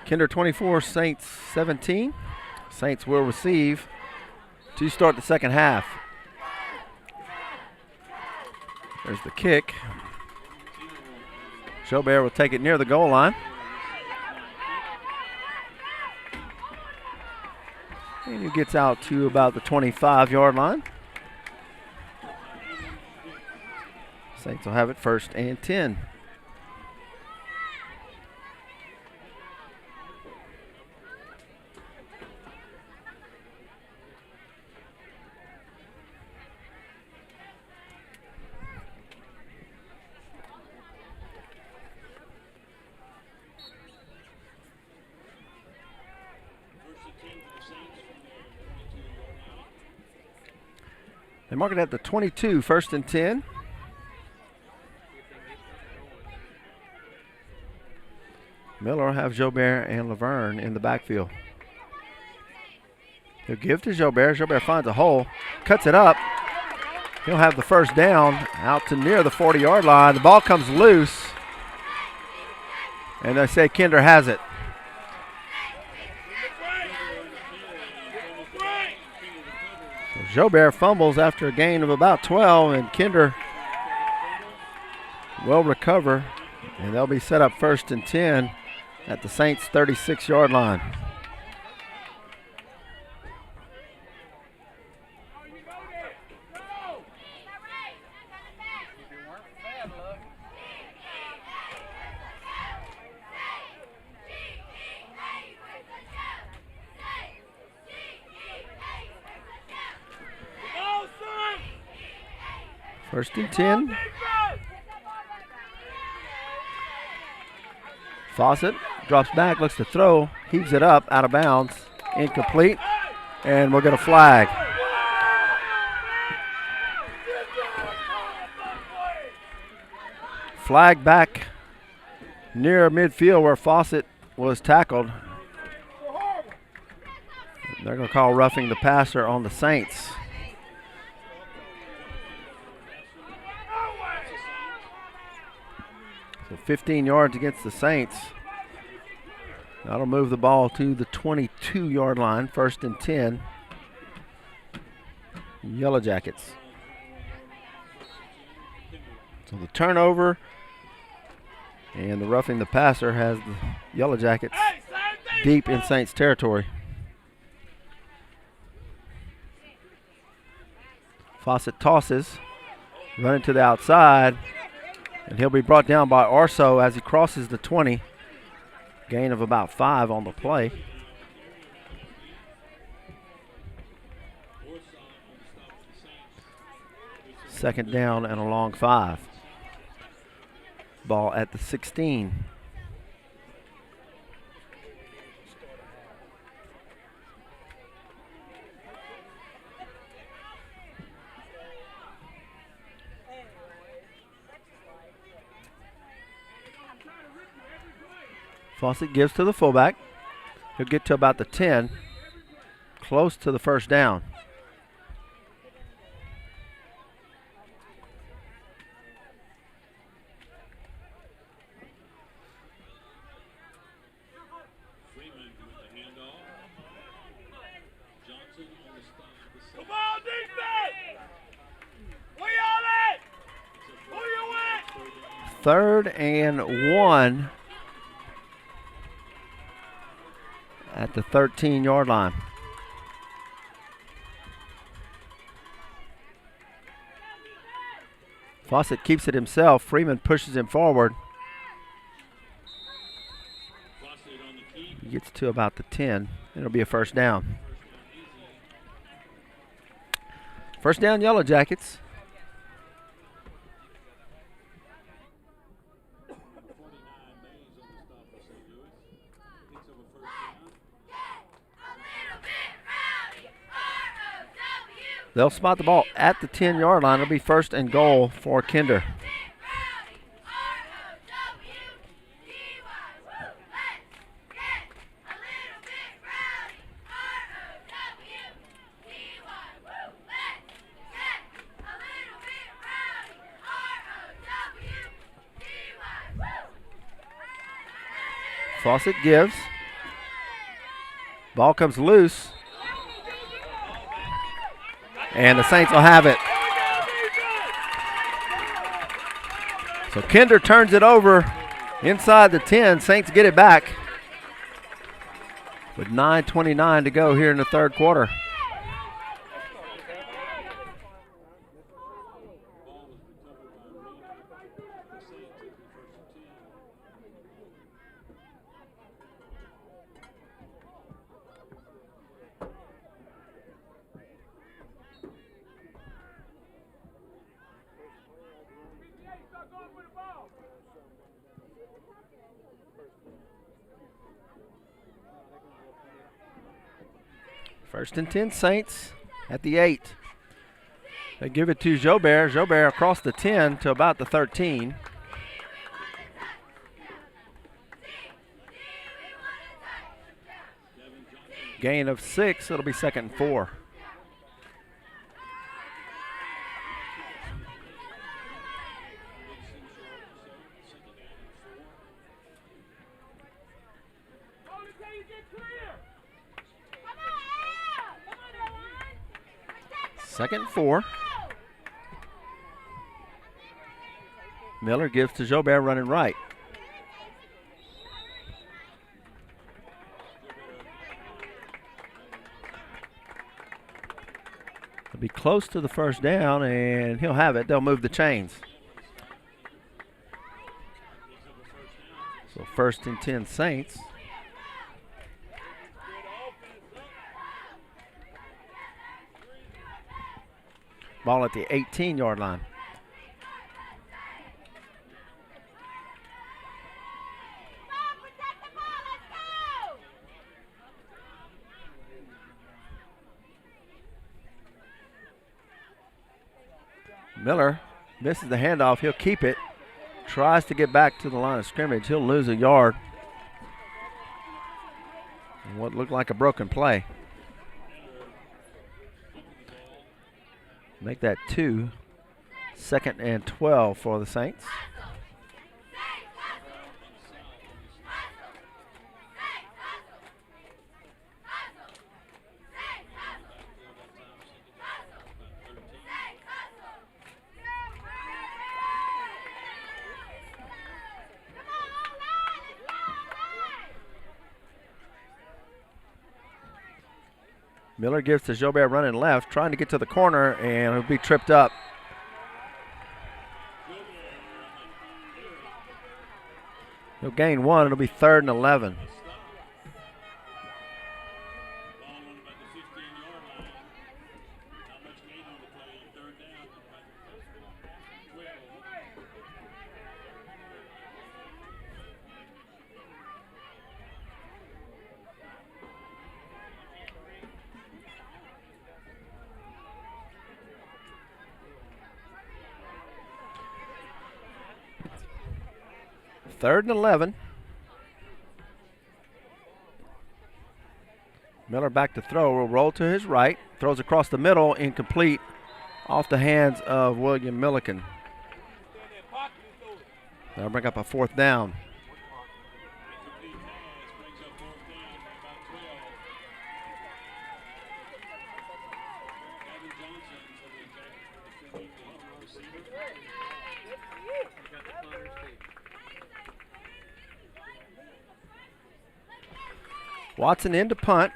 Kinder 24, Saints 17. Saints will receive to start the second half. There's the kick. Jobert will take it near the goal line. And he gets out to about the 25-yard line. Saints will have it 1st and 10. They mark it at the 22, 1st and 10. Miller will have Jobert and Laverne in the backfield. He'll give to Jobert. Jobert finds a hole, cuts it up. He'll have the first down out to near the 40-yard line. The ball comes loose, and they say Kinder has it. Jobert fumbles after a gain of about 12, and Kinder will recover, and they'll be set up 1st and 10 at the Saints' 36-yard line. First and 10. Fawcett drops back, looks to throw, heaves it up, out of bounds, incomplete, and we'll get a flag. Flag back near midfield where Fawcett was tackled. They're going to call roughing the passer on the Saints. So 15 yards against the Saints. That'll move the ball to the 22-yard line, 1st and 10. Yellow Jackets. So the turnover and the roughing the passer has the Yellow Jackets deep in Saints territory. Fawcett tosses, running to the outside. And he'll be brought down by Arso as he crosses the 20. Gain of about 5 on the play. Second down and a long 5. Ball at the 16. Fawcett gives to the fullback. He'll get to about the 10, close to the first down. Freeman with the handoff. Johnson on the stop. Come on, defense! We on it! Who you with? 3rd and 1 at the 13-yard line. Fawcett keeps it himself. Freeman pushes him forward. He gets to about the 10. It'll be a first down. First down, Yellow Jackets. They'll spot the ball at the 10-yard line. It'll be 1st and goal for Kinder. Fawcett gives. Ball comes loose. And the Saints will have it. So Kinder turns it over inside the 10. Saints get it back with 9:29 to go here in the third quarter. First and 10 Saints at the 8. They give it to Jobert. Jobert across the 10 to about the 13. Gain of 6. It'll be 2nd and 4. Second and 4. Miller gives to Jobert running right. He'll be close to the first down, and he'll have it. They'll move the chains. So 1st and 10 Saints. Ball at the 18-yard line. Miller misses the handoff. He'll keep it. Tries to get back to the line of scrimmage. He'll lose a yard. What looked like a broken play. Make that 2. 2nd and 12 for the Saints. Miller gives to Jobert running left, trying to get to the corner, and he'll be tripped up. He'll gain 1. It'll be 3rd and 11. Third and 11. Miller back to throw. Will roll to his right. Throws across the middle. Incomplete. Off the hands of William Milliken. That'll bring up a 4th down. Watson in to punt.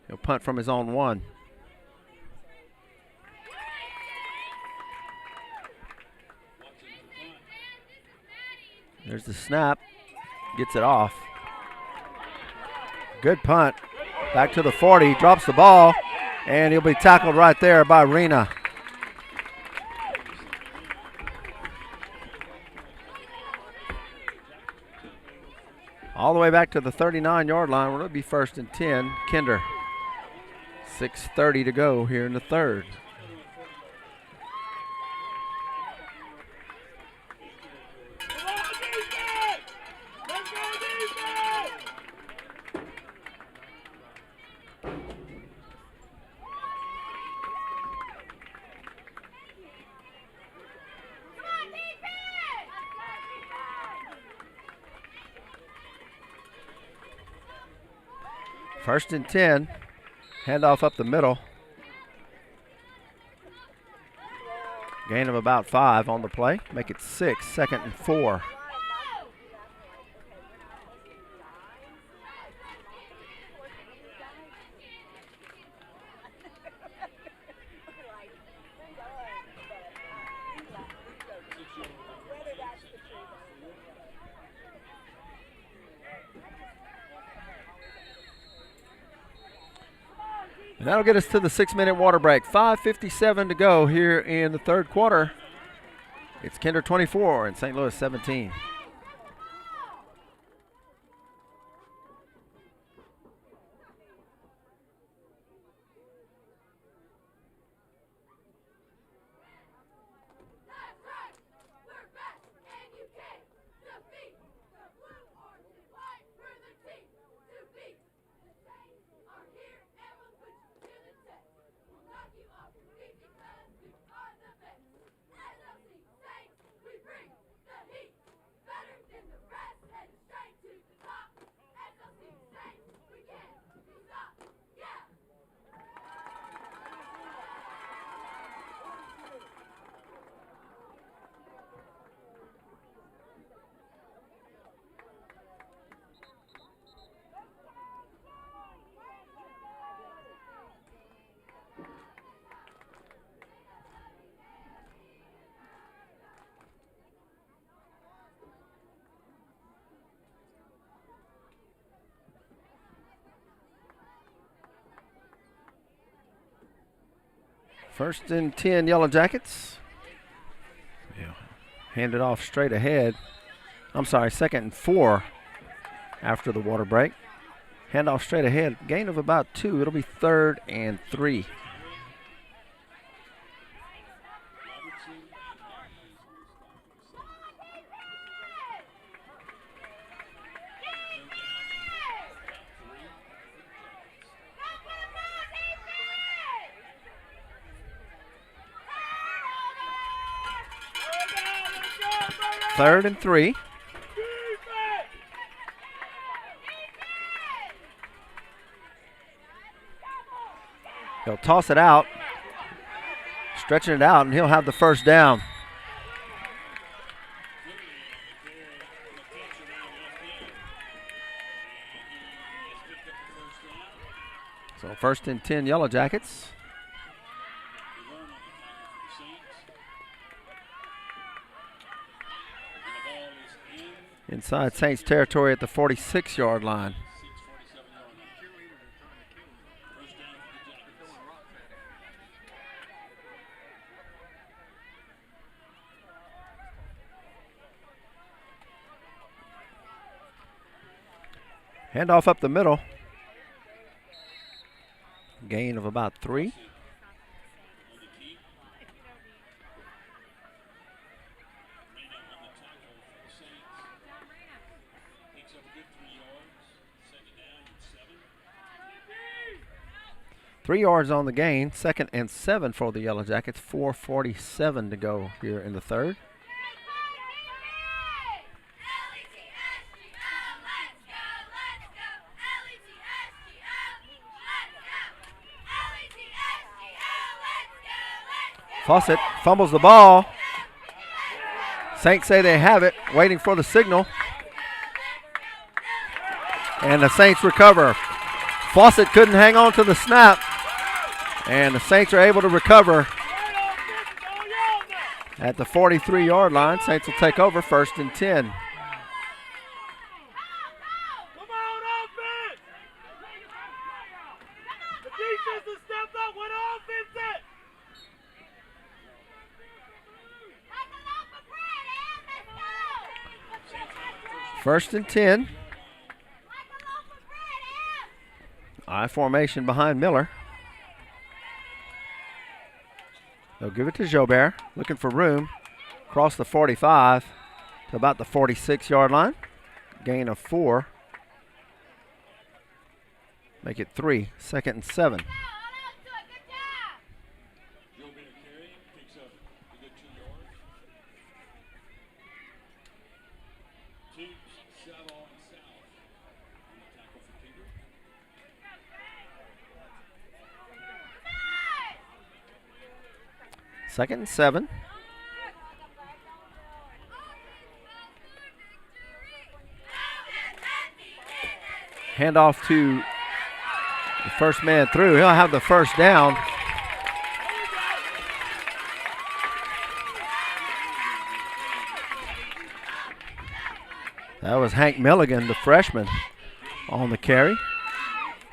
He'll punt from his own 1. There's the snap. Gets it off. Good punt. Back to the 40. Drops the ball. And he'll be tackled right there by Rena. All the way back to the 39-yard line. We're going to be 1st and 10. Kinder. 6:30 to go here in the third. First and 10. Handoff up the middle. Gain of about 5 on the play. Make it 6. Second and 4. And that'll get us to the 6-minute water break. 5:57 to go here in the third quarter. It's Kinder 24 and St. Louis 17. First and 10, Yellow Jackets. Yeah. Hand it off straight ahead. I'm sorry, second and 4 after the water break. Hand off straight ahead. Gain of about 2. It'll be 3rd and 3. Third and 3. He'll toss it out, stretching it out, and he'll have the first down. So first and 10, Yellow Jackets. Inside Saints territory at the 46-yard line. Handoff up the middle. Gain of about 3. Three yards on the gain, 2nd and 7 for the Yellow Jackets. 4:47 to go here in the third. Fawcett fumbles the ball. Saints say they have it, waiting for the signal. And the Saints recover. Fawcett couldn't hang on to the snap. And the Saints are able to recover at the 43-yard line. Saints will take over, 1st and 10. First and 10. I formation behind Miller. They'll give it to Jobert, looking for room. Across the 45 to about the 46-yard line. Gain of 4. Make it 3. 2nd and 7. 2nd and 7. Handoff to the first man through. He'll have the first down. That was Hank Milligan, the freshman, on the carry.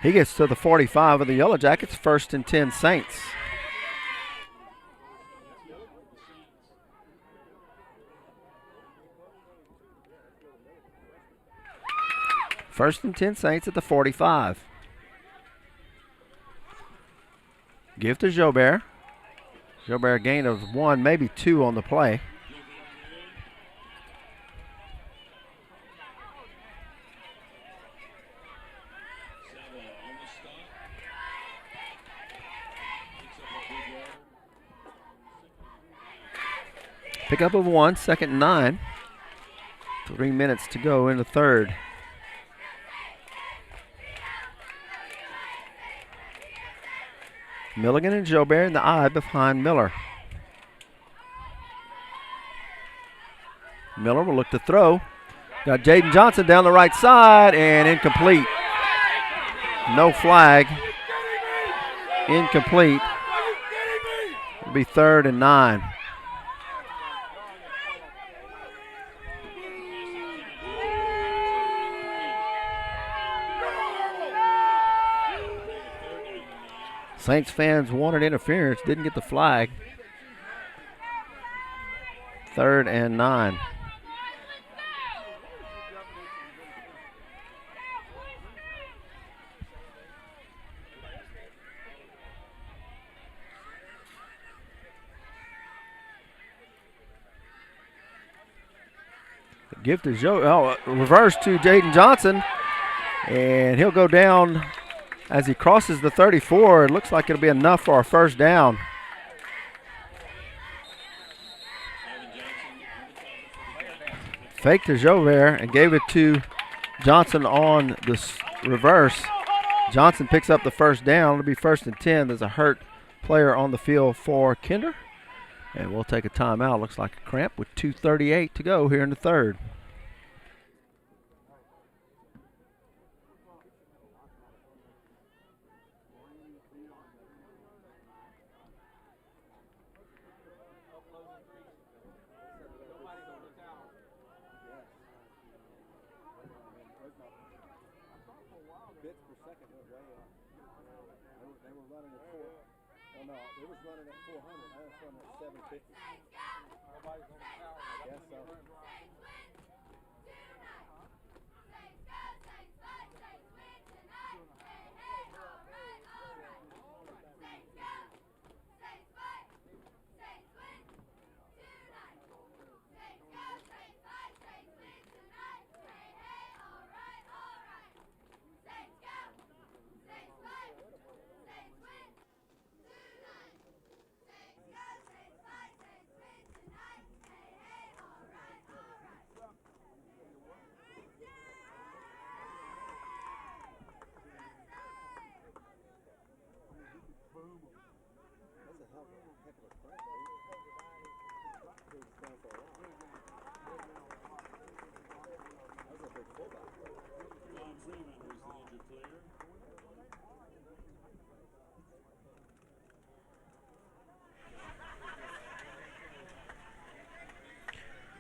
He gets to the 45 of the Yellow Jackets, 1st and 10 Saints. First and 10 Saints at the 45. Give to Jobert. Jobert a gain of 1, maybe 2 on the play. Pickup of 1, 2nd and 9. 3 minutes to go in the third. Milligan and Jobert in the eye behind Miller. Miller will look to throw. Got Jaden Johnson down the right side and incomplete. No flag. Incomplete. It'll be 3rd and 9. Saints fans wanted interference, didn't get the flag. 3rd and 9. Give to Joe. Reverse to Jaden Johnson, and he'll go down as he crosses the 34. It looks like it'll be enough for a first down. Fake to Jobert and gave it to Johnson on the reverse. Johnson picks up the first down. It'll be 1st and 10. There's a hurt player on the field for Kinder. And we'll take a timeout. Looks like a cramp with 2:38 to go here in the third.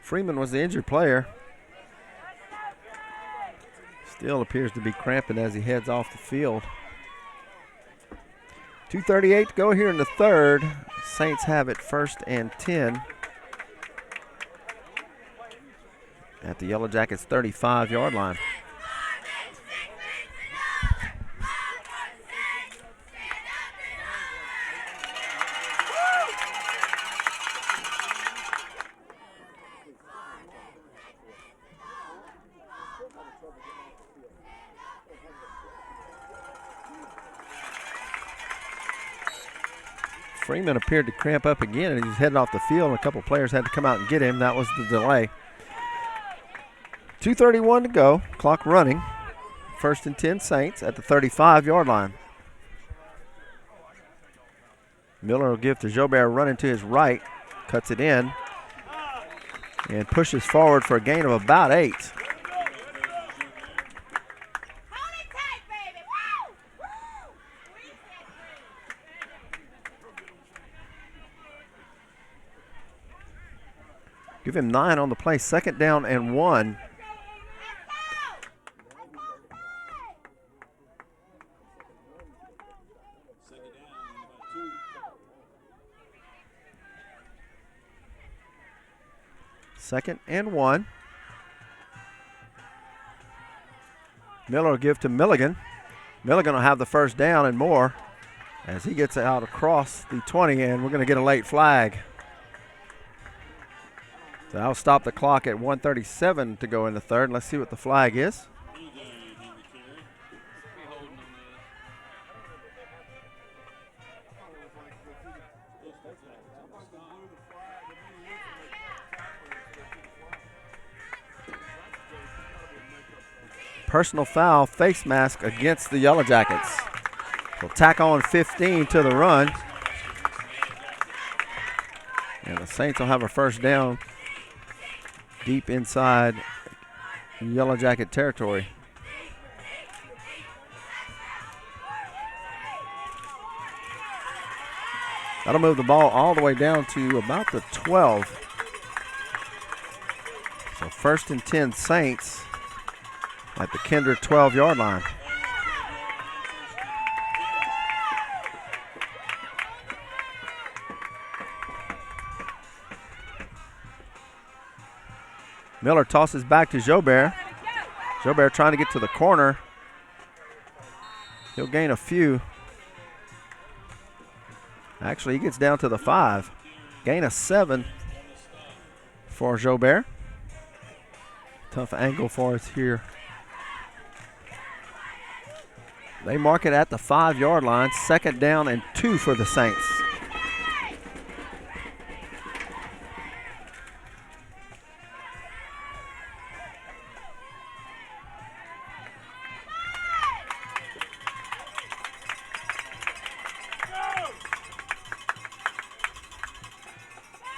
Freeman was the injured player. Still appears to be cramping as he heads off the field. 2:38 to go here in the third. Saints have it 1st and 10 at the Yellow Jackets 35-yard line. Freeman appeared to cramp up again, and he's headed off the field, and a couple players had to come out and get him. That was the delay. 2:31 to go, clock running. 1st and 10 Saints at the 35-yard line. Miller will give to Jobert running to his right, cuts it in, and pushes forward for a gain of about 8. Give him 9 on the play, 2nd down and 1. Second and 1. Miller will give to Milligan. Milligan will have the first down and more as he gets out across the 20, and we're going to get a late flag. So that'll stop the clock at 1:37 to go in the third. Let's see what the flag is. Personal foul, face mask against the Yellow Jackets. We'll tack on 15 to the run. And the Saints will have a first down deep inside Yellow Jacket territory. That'll move the ball all the way down to about the 12. So 1st and 10 Saints at the Kinder 12-yard line. Miller tosses back to Jobert. Jobert trying to get to the corner. He'll gain a few. Actually, he gets down to the 5. Gain of 7 for Jobert. Tough angle for us here. They mark it at the 5-yard line. 2nd down and 2 for the Saints.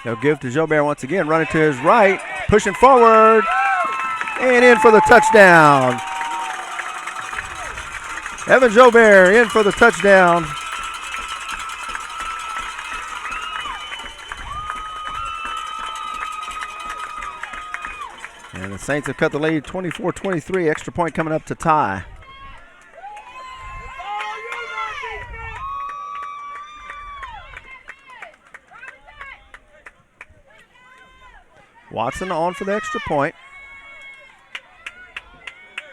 They'll give to Jobert once again, running to his right, pushing forward, and in for the touchdown. Evan Jobert in for the touchdown. And the Saints have cut the lead 24-23. Extra point coming up to tie. Watson on for the extra point.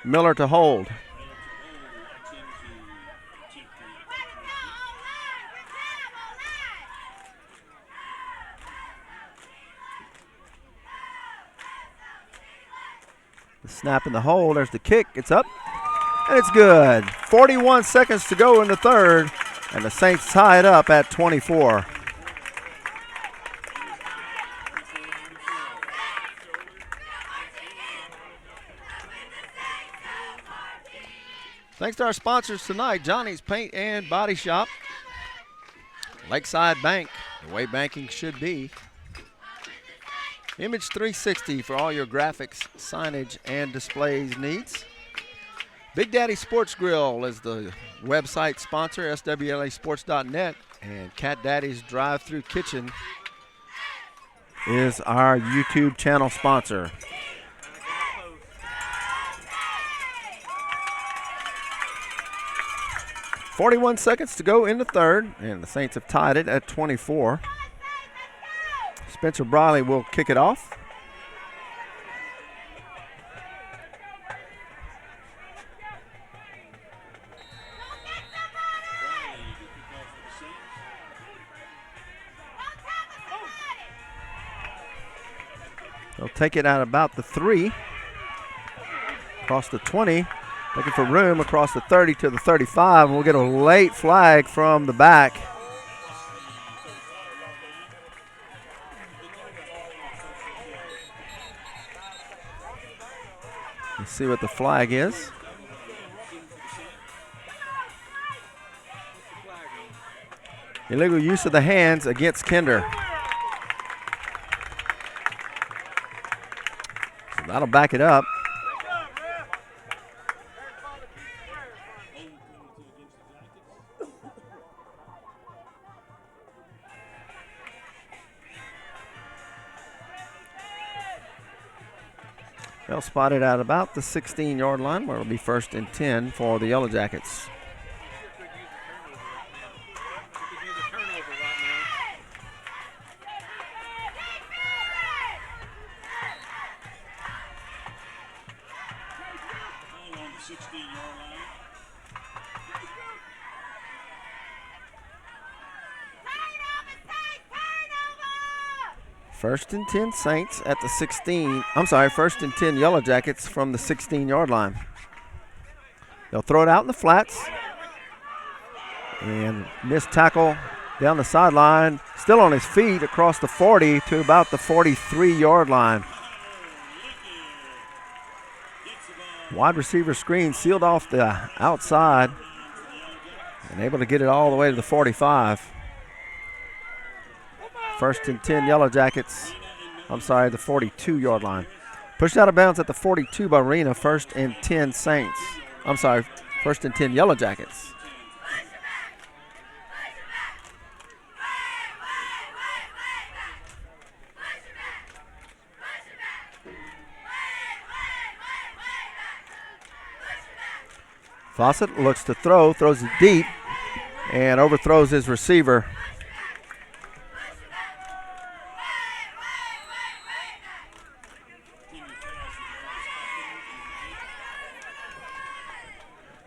Miller to hold. The snap and the hold. There's the kick. It's up. And it's good. 41 seconds to go in the third. And the Saints tie it up at 24. Thanks to our sponsors tonight, Johnny's Paint and Body Shop, Lakeside Bank, the way banking should be, Image 360 for all your graphics, signage, and displays needs. Big Daddy Sports Grill is the website sponsor, swlasports.net, and Cat Daddy's Drive-Thru Kitchen is our YouTube channel sponsor. .41 seconds to go in the third, and the Saints have tied it at 24. Spencer Briley will kick it off. They'll take it at about the 3, across the 20. Looking for room across the 30 to the 35, and we'll get a late flag from the back. Let's see what the flag is. Illegal use of the hands against Kinder. So that'll back it up. They'll spot it at about the 16-yard line, where it'll be 1st and 10 for the Yellow Jackets. First and 10 Saints at the 16. I'm sorry, 1st and 10 Yellow Jackets from the 16-yard line. They'll throw it out in the flats. And missed tackle down the sideline. Still on his feet across the 40 to about the 43-yard line. Wide receiver screen sealed off the outside and able to get it all the way to the 45. 1st and 10 Yellow Jackets. I'm sorry, the 42-yard line. Pushed out of bounds at the 42 by Rena. 1st and 10 Saints. I'm sorry, 1st and 10 Yellow Jackets. Fawcett looks to throw, throws it deep, and overthrows his receiver.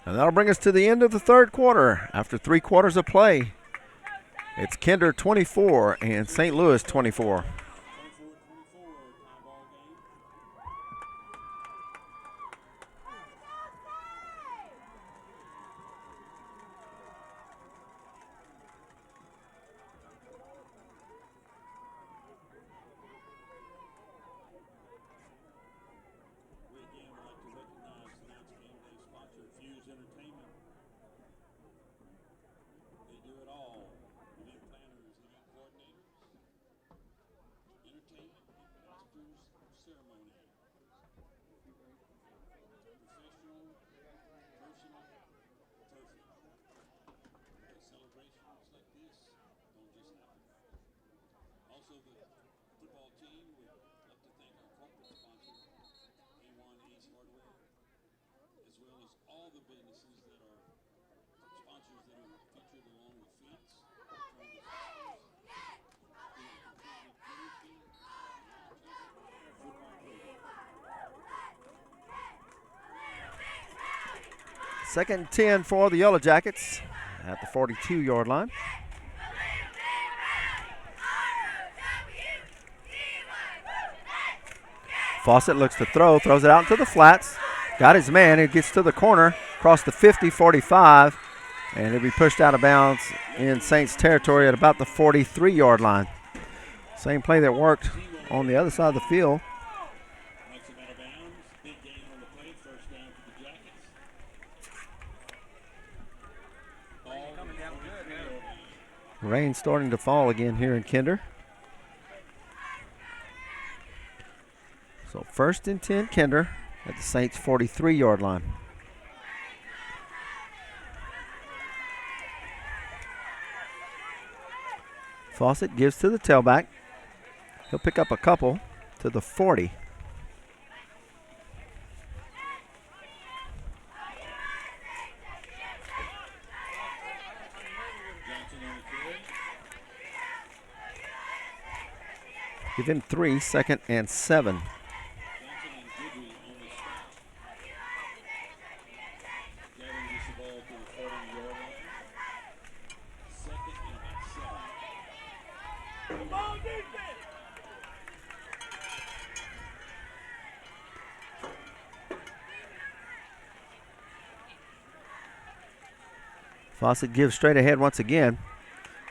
And that'll bring us to the end of the 3rd quarter. After 3 quarters of play, it's Kinder 24 and St. Louis 24. Second and 10 for the Yellow Jackets at the 42-yard line. Fawcett looks to throw, throws it out into the flats. Got his man, it gets to the corner, across the 50, 45, and it'll be pushed out of bounds in Saints territory at about the 43-yard line. Same play that worked on the other side of the field. Rain starting to fall again here in Kinder. So 1st and 10 Kinder at the Saints 43-yard line. Fawcett gives to the tailback. He'll pick up a couple to the 40. Give him 3, 2nd and 7. Fawcett gives straight ahead once again.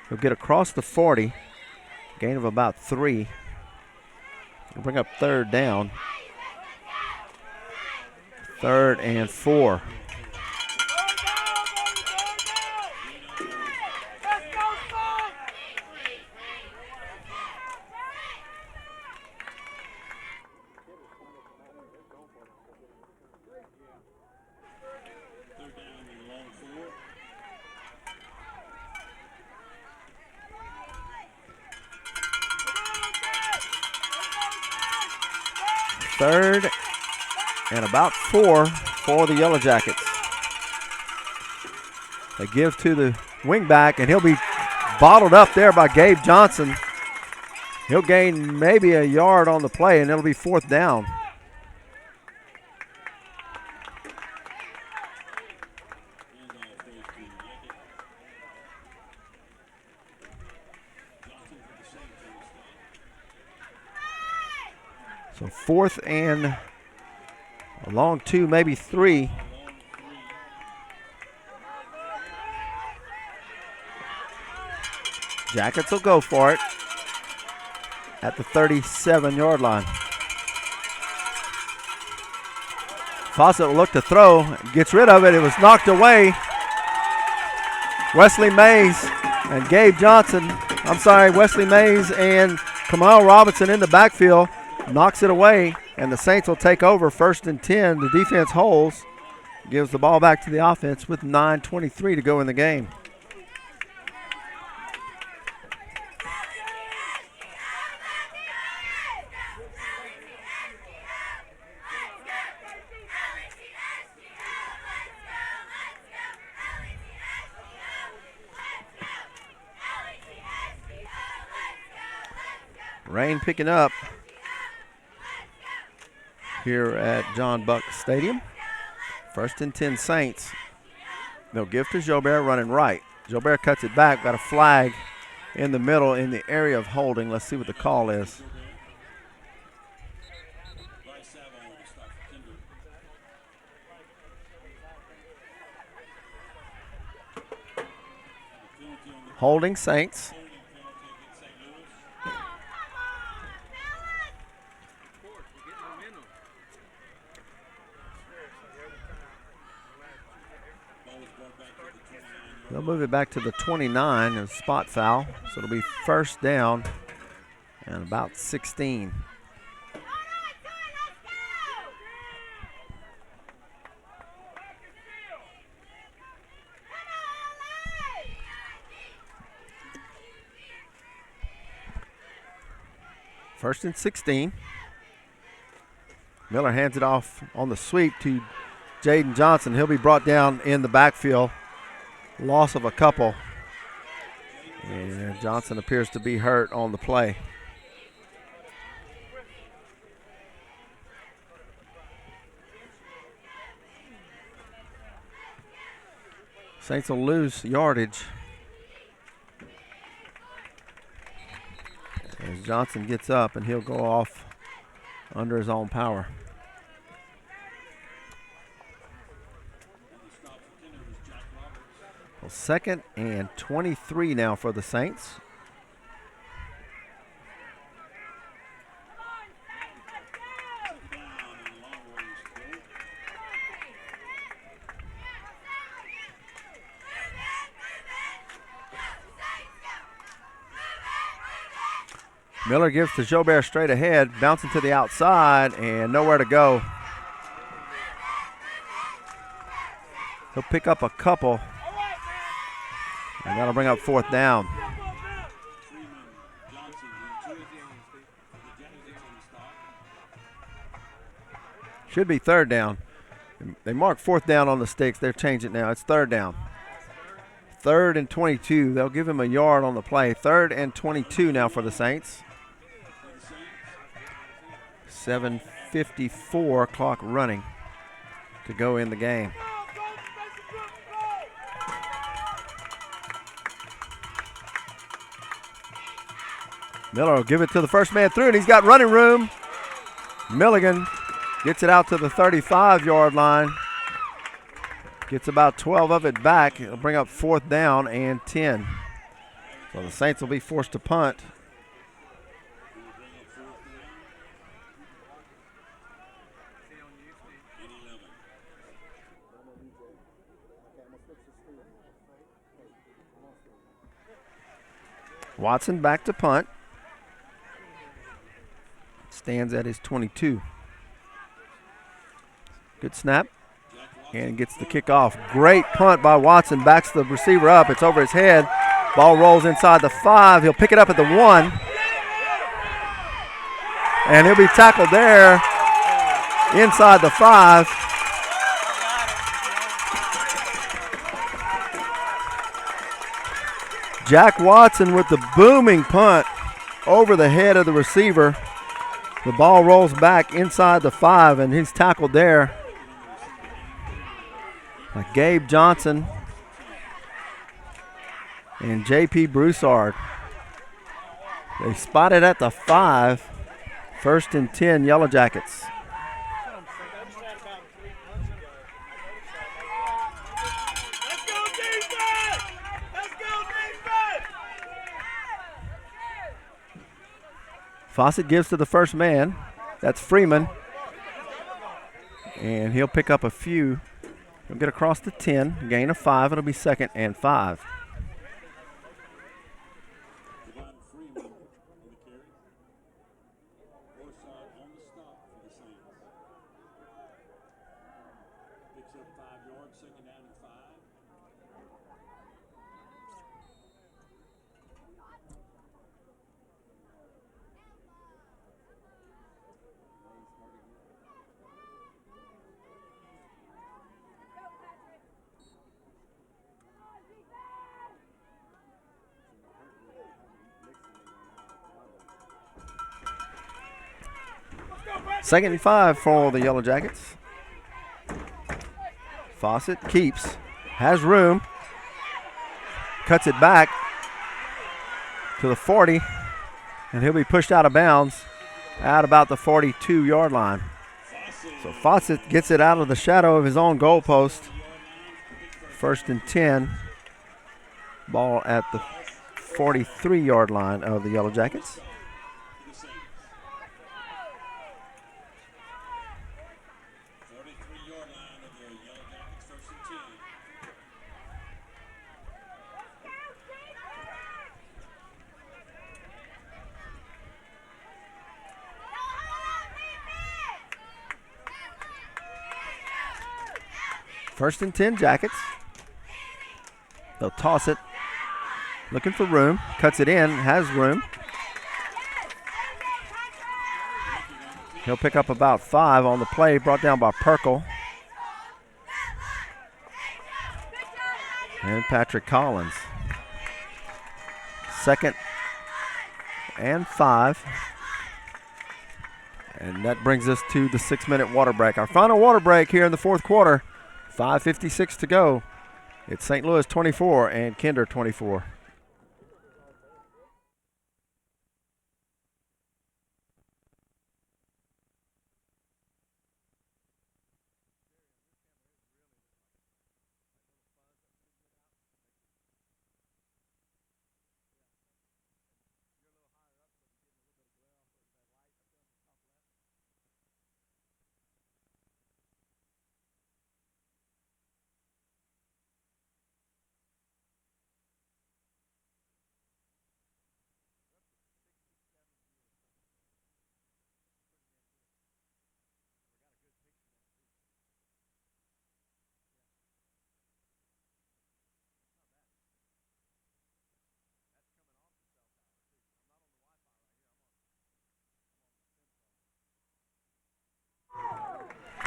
He'll get across the 40. Gain of about 3. He'll bring up 3rd down. 3rd and 4. 3rd and about 4 for the Yellow Jackets. They give to the wingback, and he'll be bottled up there by Gabe Johnson. He'll gain maybe a yard on the play, and it'll be 4th down. So 4th and a long 2, maybe 3. Jackets will go for it at the 37-yard line. Fawcett will look to throw, gets rid of it. It was knocked away. Wesley Mays and Gabe Johnson, Wesley Mays and Kamal Robinson in the backfield, knocks it away, and the Saints will take over 1st and 10. The defense holds, gives the ball back to the offense with 9:23 to go in the game. Rain picking up here at John Buck Stadium. 1st and 10 Saints. They'll give to Jobert running right. Jobert cuts it back, got a flag in the middle in the area of holding. Let's see what the call is. Holding Saints. They'll move it back to the 29 and spot foul. So it'll be 1st down and about 16. First and 16. Miller hands it off on the sweep to Jaden Johnson. He'll be brought down in the backfield. Loss of a couple. And Johnson appears to be hurt on the play. Saints will lose yardage as Johnson gets up, and he'll go off under his own power. Well, 2nd and 23 now for the Saints. Miller gives to Jobert straight ahead, bouncing to the outside, and nowhere to go. He'll pick up a couple. And that'll bring up 4th down. Should be 3rd down. They mark 4th down on the sticks. They've changed it now. It's 3rd down. 3rd and 22. They'll give him a yard on the play. 3rd and 22 now for the Saints. 7:54 clock running to go in the game. Miller will give it to the first man through, and he's got running room. Milligan gets it out to the 35-yard line. Gets about 12 of it back. It'll bring up 4th down and 10. So the Saints will be forced to punt. Watson back to punt. Stands at his 22. Good snap. And gets the kickoff. Great punt by Watson. Backs the receiver up. It's over his head. Ball rolls inside the 5. He'll pick it up at the 1. And he'll be tackled there inside the 5. Jack Watson with the booming punt over the head of the receiver. The ball rolls back inside the 5, and he's tackled there by Gabe Johnson and J.P. Broussard. They spotted at the 5, 1st and 10, Yellow Jackets. Let's go defense! Let's go defense! Fawcett gives to the first man. That's Freeman. And he'll pick up a few. He'll get across the 10, gain of 5. It'll be 2nd and 5. Second and 5 for the Yellow Jackets. Fawcett keeps, has room, cuts it back to the 40, and he'll be pushed out of bounds at about the 42-yard line. So Fawcett gets it out of the shadow of his own goalpost. 1st and 10, ball at the 43-yard line of the Yellow Jackets. First and 10, Jackets. They'll toss it. Looking for room. Cuts it in. Has room. He'll pick up about 5 on the play. Brought down by Perkle. And Patrick Collins. 2nd and 5. And that brings us to the 6-minute water break. Our final water break here in the 4th quarter. 5:56 to go. It's St. Louis 24 and Kinder 24.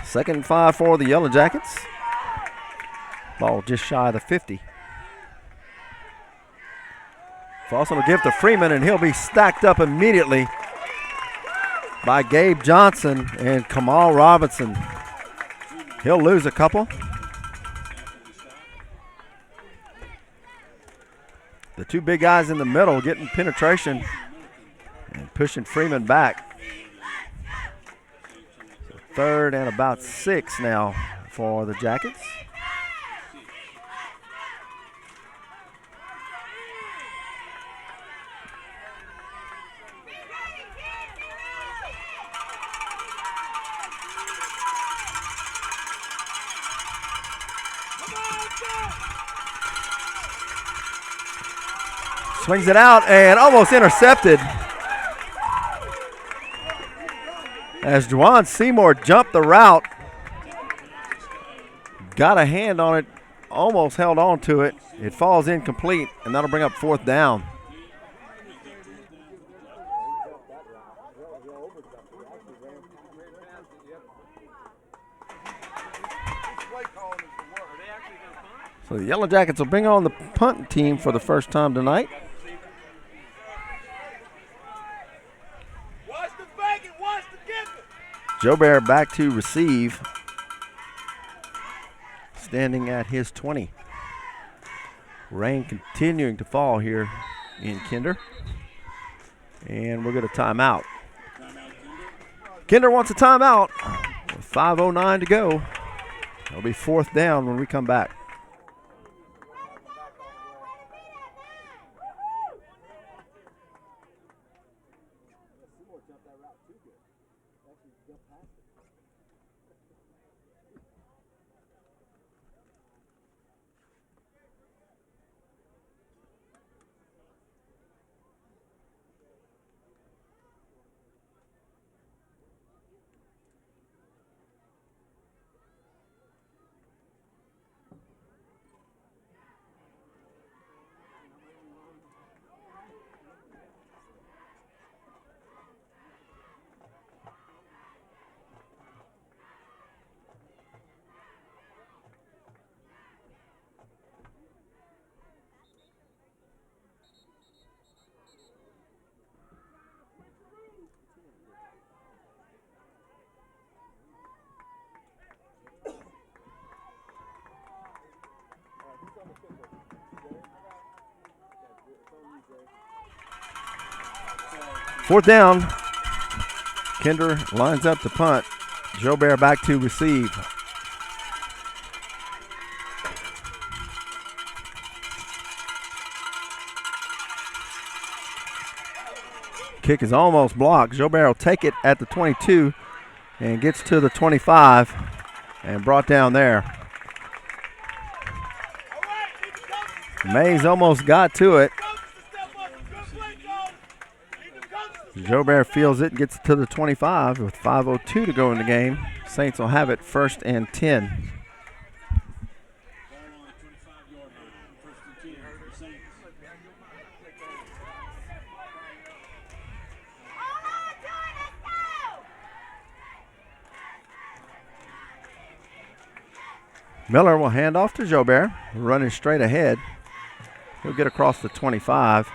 Second and 5 for the Yellow Jackets. Ball just shy of the 50. Fawcett will give to Freeman, and he'll be stacked up immediately by Gabe Johnson and Kamal Robinson. He'll lose a couple. The two big guys in the middle getting penetration and pushing Freeman back. 3rd and about 6 now for the Jackets. Swings it out and almost intercepted as Juwan Seymour jumped the route. Got a hand on it, almost held on to it. It falls incomplete, and that'll bring up 4th down. So the Yellow Jackets will bring on the punt team for the first time tonight. Watch the fake and watch the kicker. Joe Bear back to receive. Standing at his 20. Rain continuing to fall here in Kinder. And we'll get a timeout. Kinder wants a timeout with 5:09 to go. It'll be 4th down when we come back. Fourth down. Kinder lines up to punt. Joe Bear back to receive. Kick is almost blocked. Joe Bear will take it at the 22 and gets to the 25 and brought down there. Mays almost got to it. Joe Bear feels it and gets to the 25 with 5:02 to go in the game. Saints will have it 1st and 10. Miller will hand off to Joe Bear, running straight ahead. He'll get across the 25,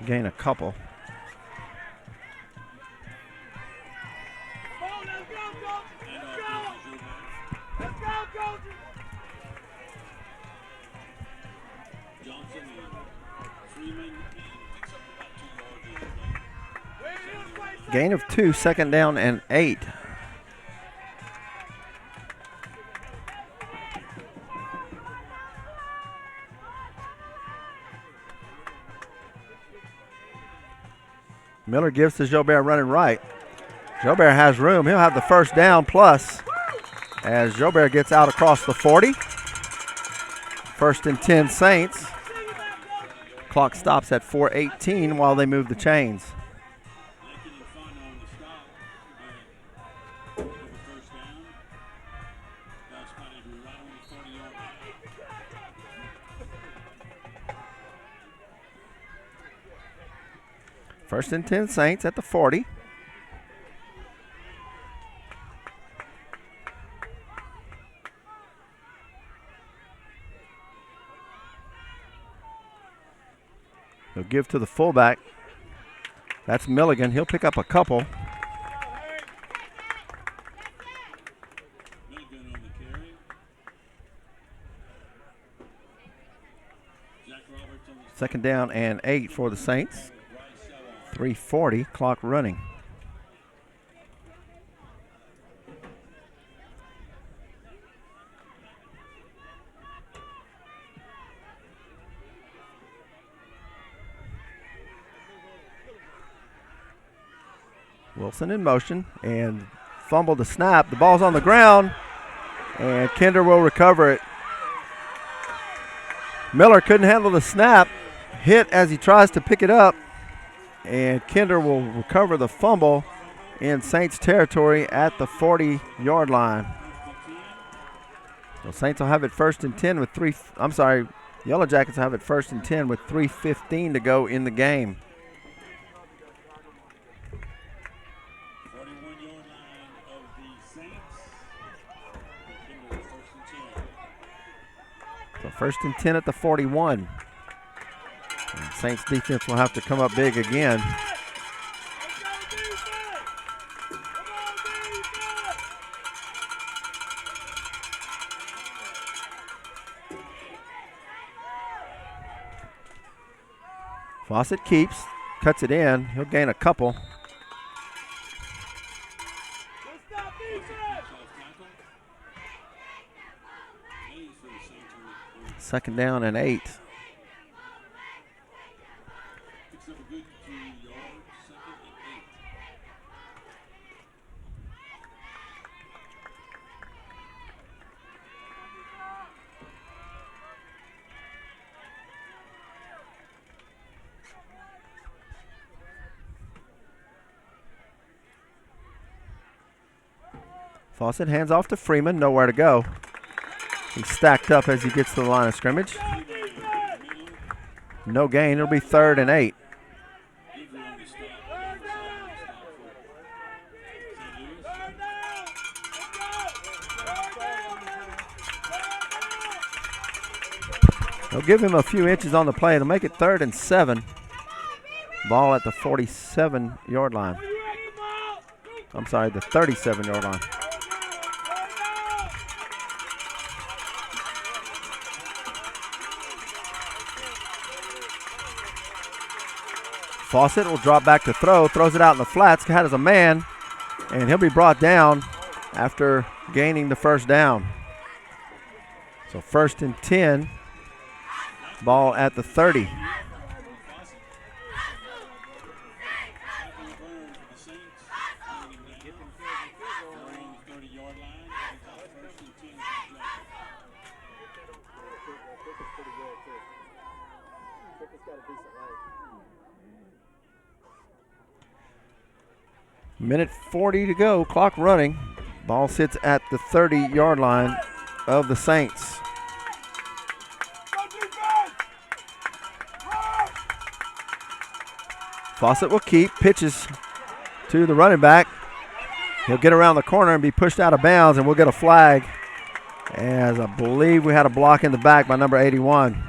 gain a couple. Gain of 2, 2nd down and 8. Miller gives to Joe Bear running right. Joe Bear has room. He'll have the 1st down plus as Joe Bear gets out across the 40. 1st and 10 Saints. Clock stops at 4:18 while they move the chains. First and 10 Saints at the 40. He'll give to the fullback. That's Milligan. He'll pick up a couple. Second down and 8 for the Saints. 3:40, clock running. Wilson in motion and fumbled the snap. The ball's on the ground and Kinder will recover it. Miller couldn't handle the snap, hit as he tries to pick it up, and Kinder will recover the fumble in Saints territory at the 40-yard line. So Saints will have it 1st and 10 with Yellow Jackets will have it 1st and 10 with 3:15 to go in the game. So 1st and 10 at the 41. And Saints defense will have to come up big again. Fawcett keeps, cuts it in. He'll gain a couple. Second down and 8. Fawcett hands off to Freeman, nowhere to go. He's stacked up as he gets to the line of scrimmage. No gain, it'll be 3rd and 8. They'll give him a few inches on the play. It'll make it 3rd and 7. Ball at the 47-yard line. I'm sorry, the 37-yard line. Fawcett will drop back to throw, throws it out in the flats, has a man, and he'll be brought down after gaining the 1st down. So 1st and 10, ball at the 30. Minute 40 to go, clock running. Ball sits at the 30-yard line of the Saints. Fawcett will keep, pitches to the running back. He'll get around the corner and be pushed out of bounds, and we'll get a flag, as I believe we had a block in the back by number 81.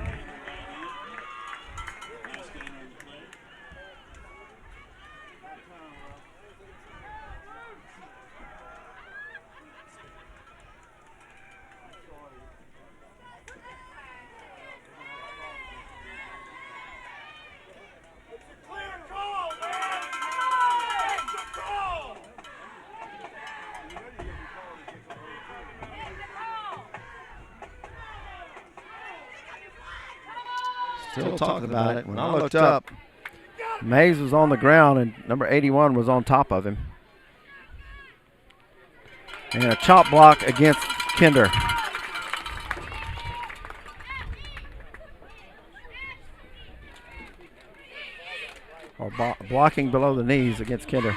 Still talking about it. When I looked up, Mays was on the ground and number 81 was on top of him. And a chop block against Kinder. Or blocking below the knees against Kinder.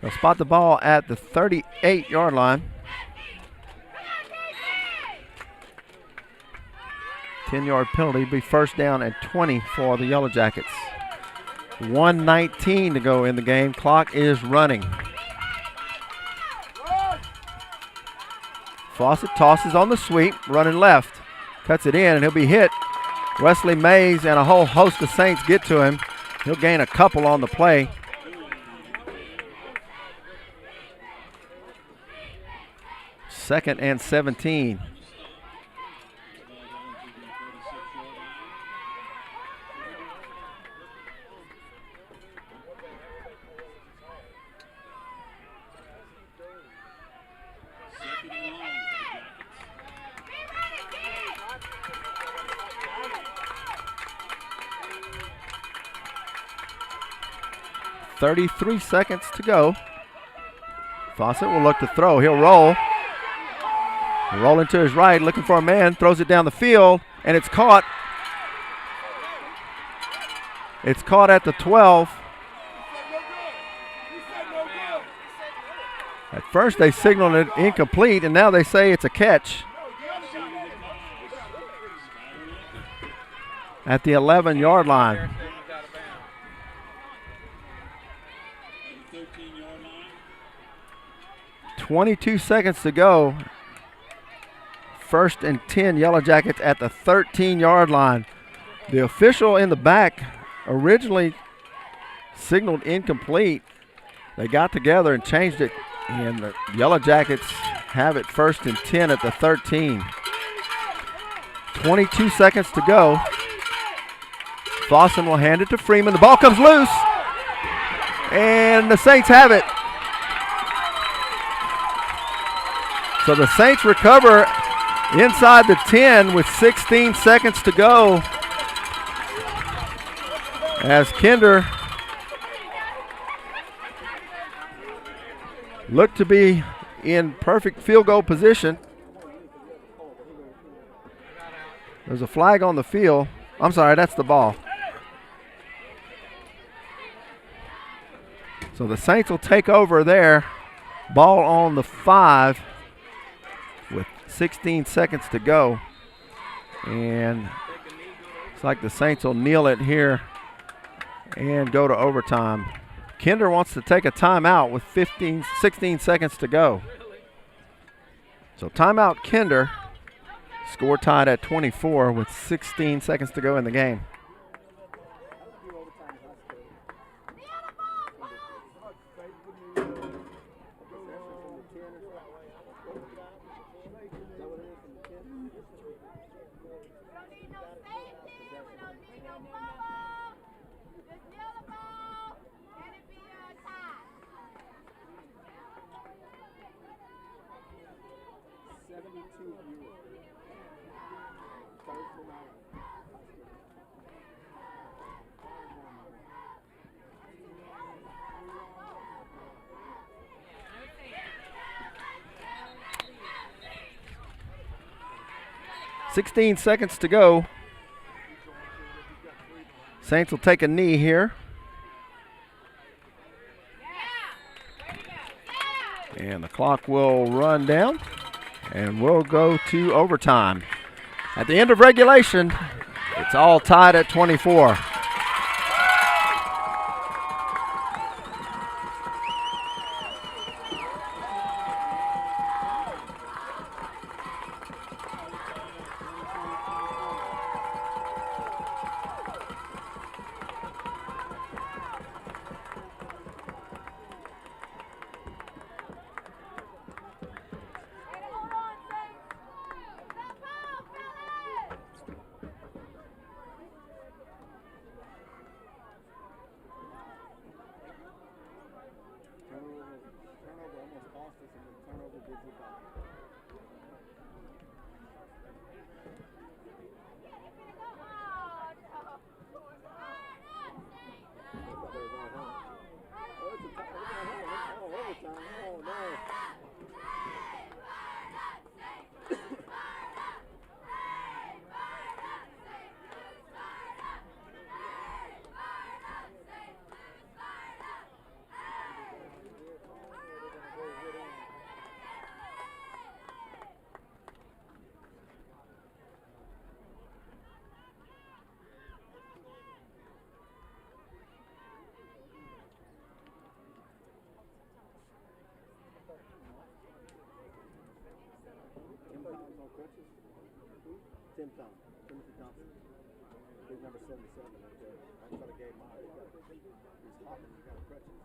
They'll spot the ball at the 38-yard line. 10-yard penalty, be 1st down and 20 for the Yellow Jackets. 1:19 to go in the game. Clock is running. Fawcett tosses on the sweep, running left. Cuts it in, and he'll be hit. Wesley Mays and a whole host of Saints get to him. He'll gain a couple on the play. Second and 17. .33 seconds to go. Fawcett will look to throw. He'll roll. Rolling to his right, looking for a man, throws it down the field, and it's caught. It's caught at the 12. At first they signaled it incomplete, and now they say it's a catch. at the 11-yard line. 22 seconds to go. 1st and 10 Yellow Jackets at the 13-yard line. The official in the back originally signaled incomplete. They got together and changed it, and the Yellow Jackets have it 1st and 10 at the 13. 22 seconds to go. Fossen will hand it to Freeman. The ball comes loose, and the Saints have it. So the Saints recover inside the 10 with 16 seconds to go, as Kinder looked to be in perfect field goal position. There's a flag on the field. I'm sorry, that's the ball. So the Saints will take over there. Ball on the 5 with 16 seconds to go. And it's like the Saints will kneel it here and go to overtime. Kinder wants to take a timeout with 16 seconds to go. So timeout Kinder. Score tied at 24 with 16 seconds to go in the game. .16 seconds to go. Saints will take a knee here. And the clock will run down, and we'll go to overtime. At the end of regulation, it's all tied at 24. Timothy Thompson. He's number 77 right there. That's what I gave mine. He's hopping. He's got a crutches.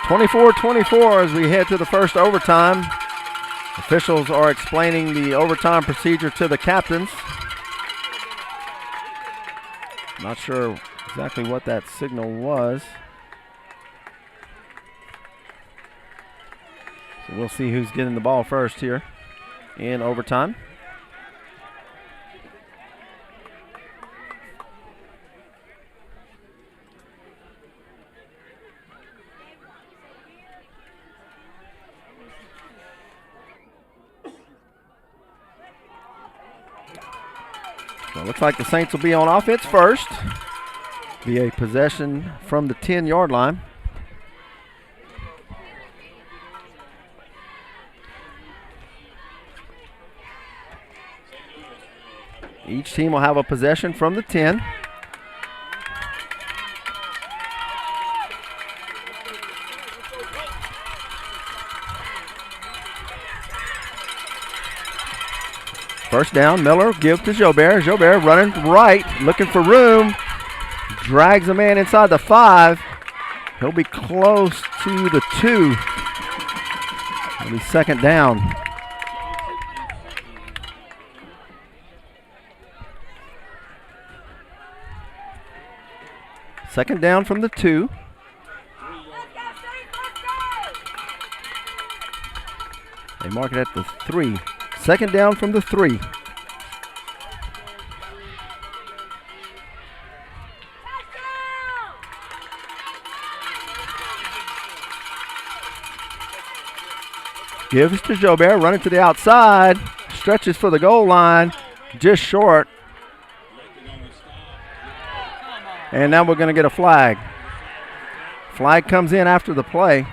24-24 as we head to the first overtime. Officials are explaining the overtime procedure to the captains. Not sure exactly what that signal was. So we'll see who's getting the ball first here in overtime. So it looks like the Saints will be on offense first via possession from the 10-yard line. Each team will have a possession from the 10. First down, Miller gives to Jobert. Jobert running right, looking for room. Drags a man inside the 5. He'll be close to the 2. It'll be second down. Second down from the 2. They mark it at the 3. Second down from the 3. Gives to Jobert, running to the outside. Stretches for the goal line, just short. And now we're going to get a flag. Flag comes in after the play.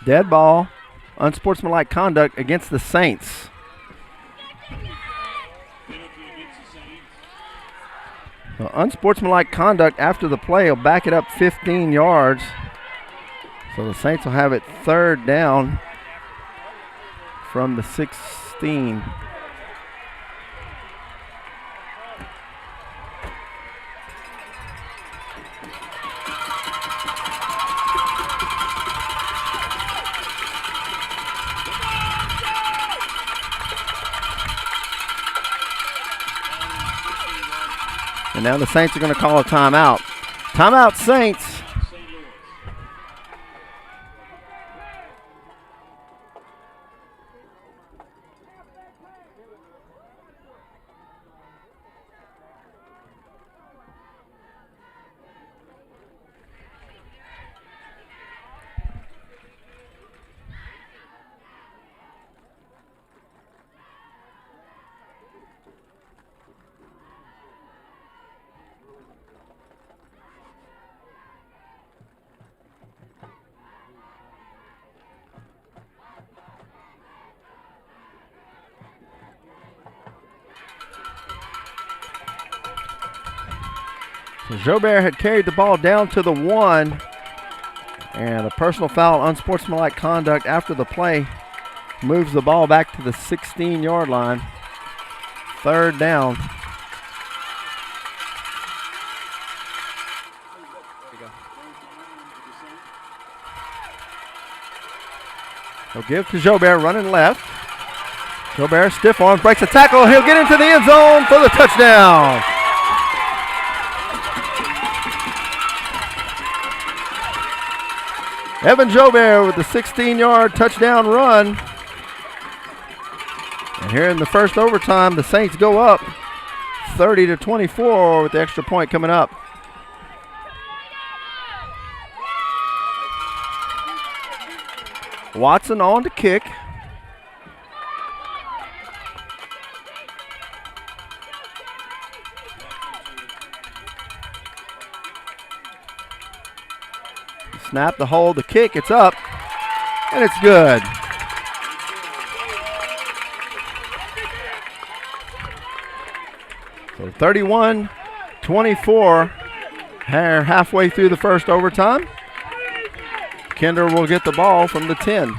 Dead ball, unsportsmanlike conduct against the Saints. Well, unsportsmanlike conduct after the play will back it up 15 yards. So the Saints will have it third down from the 16. And now the Saints are going to call a timeout. Timeout, Saints. So Jobert had carried the ball down to the 1, and a personal foul, unsportsmanlike conduct after the play, moves the ball back to the 16-yard line. Third down. He'll give to Jobert, running left. Jobert stiff arm, breaks a tackle. He'll get into the end zone for the touchdown. Evan Jobert with the 16-yard touchdown run. And here in the first overtime, the Saints go up 30-24 with the extra point coming up. Watson on to kick. Snap, the hold, the kick, it's up, and it's good. So 31-24, halfway through the first overtime. Kinder will get the ball from the 10.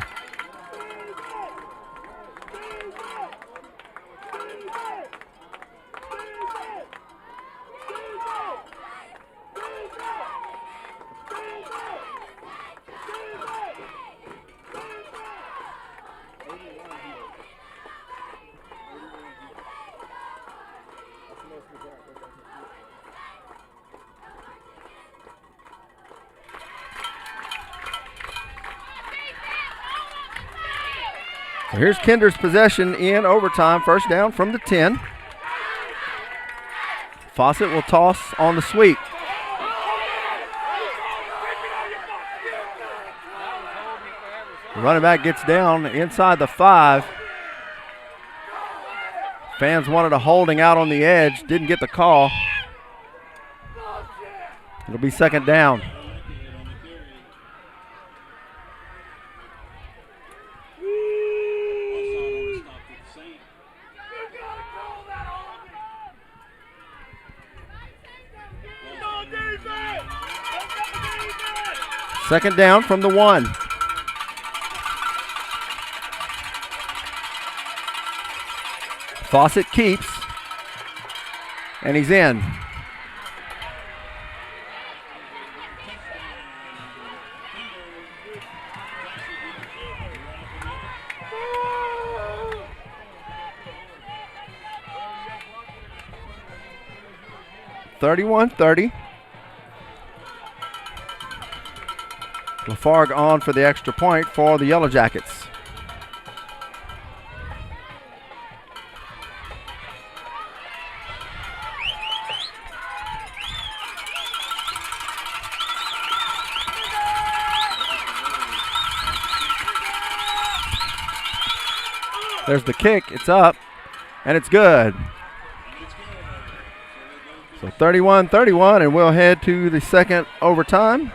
So here's Kinder's possession in overtime. First down from the 10. Fawcett will toss on the sweep. The running back gets down inside the 5. Fans wanted a holding out on the edge. Didn't get the call. It'll be second down. Second down from the 1. Fawcett keeps, and he's in. (31-30). Lafargue on for the extra point for the Yellow Jackets. There's the kick. It's up, and it's good. So 31-31, and we'll head to the second overtime.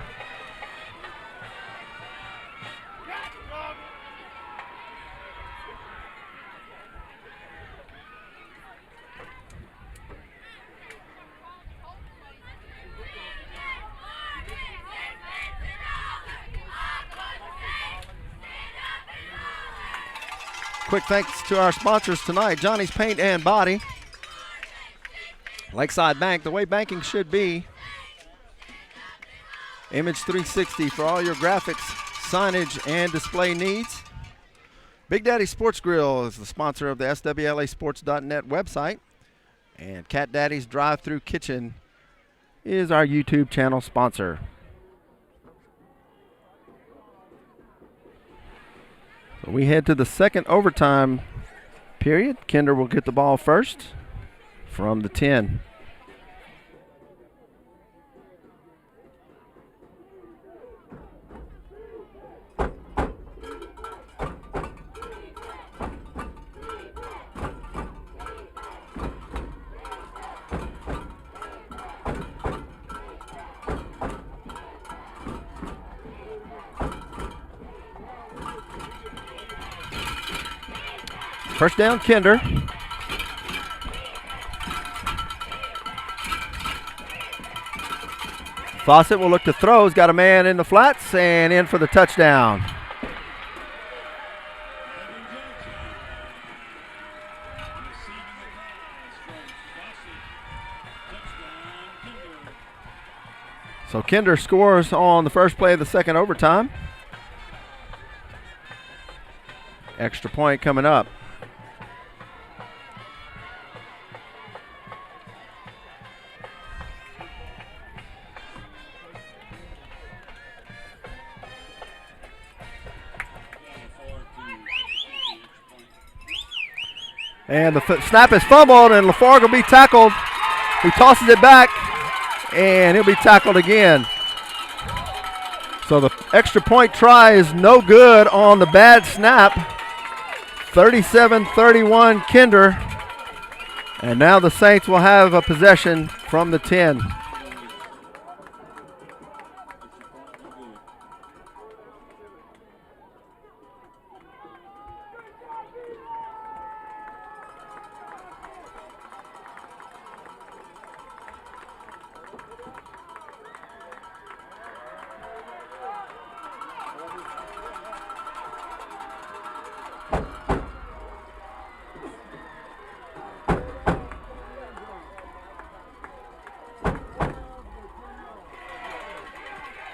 Quick thanks to our sponsors tonight, Johnny's Paint and Body, Lakeside Bank, the way banking should be, Image 360 for all your graphics, signage, and display needs. Big Daddy Sports Grill is the sponsor of the SWLAsports.net website, and Cat Daddy's Drive-Thru Kitchen is our YouTube channel sponsor. So we head to the second overtime period. Kinder will get the ball first from the 10. First down, Kinder. Fawcett will look to throw. He's got a man in the flats and in for the touchdown. So Kinder scores on the first play of the second overtime. Extra point coming up. And the snap is fumbled, and Lafargue will be tackled. He tosses it back, and he'll be tackled again. So the extra point try is no good on the bad snap. 37-31 Kinder. And now the Saints will have a possession from the 10.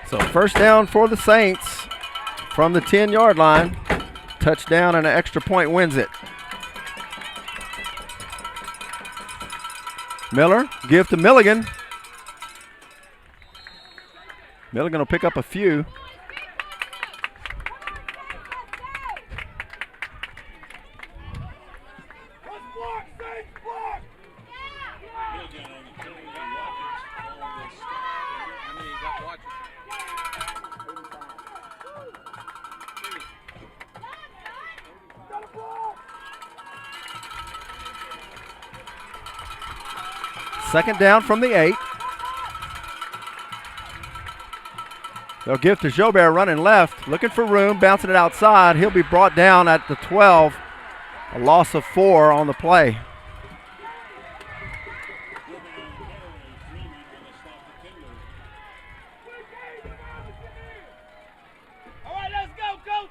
So first down for the Saints from the 10-yard line. Touchdown and an extra point wins it. Miller, give to Milligan. Milligan will pick up a few. Second down from the 8. They'll give to Jobert running left, looking for room, bouncing it outside. He'll be brought down at the 12. A loss of 4 on the play. All right, let's go, coach.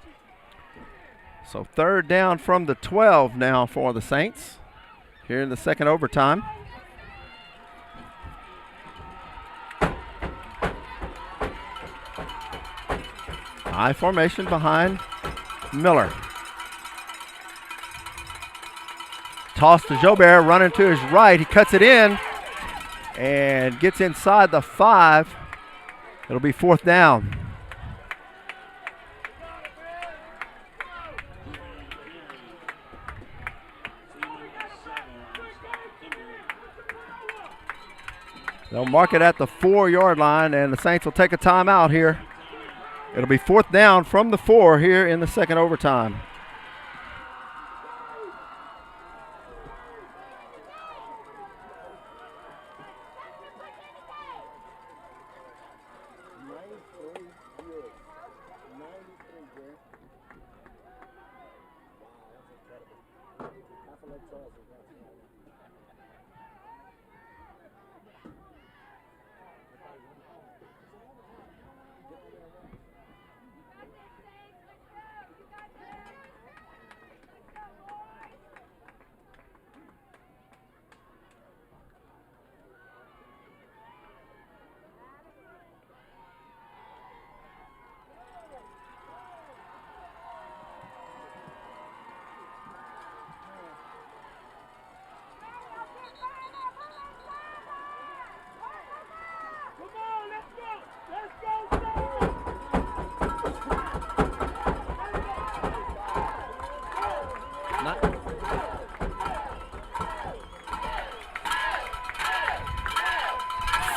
So third down from the 12 now for the Saints here in the second overtime. High formation behind Miller. Toss to Jobert, running to his right. He cuts it in and gets inside the 5. It'll be fourth down. They'll mark it at the 4-yard line, and the Saints will take a timeout here. It'll be fourth down from the 4 here in the second overtime.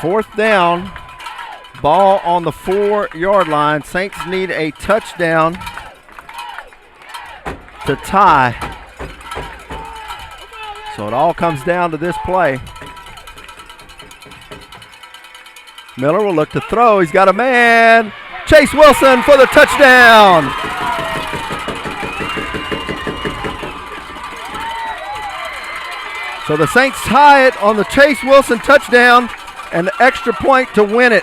Fourth down, ball on the 4-yard line. Saints need a touchdown to tie. So it all comes down to this play. Miller will look to throw. He's got a man. Chase Wilson for the touchdown. So the Saints tie it on the Chase Wilson touchdown. And the extra point to win it.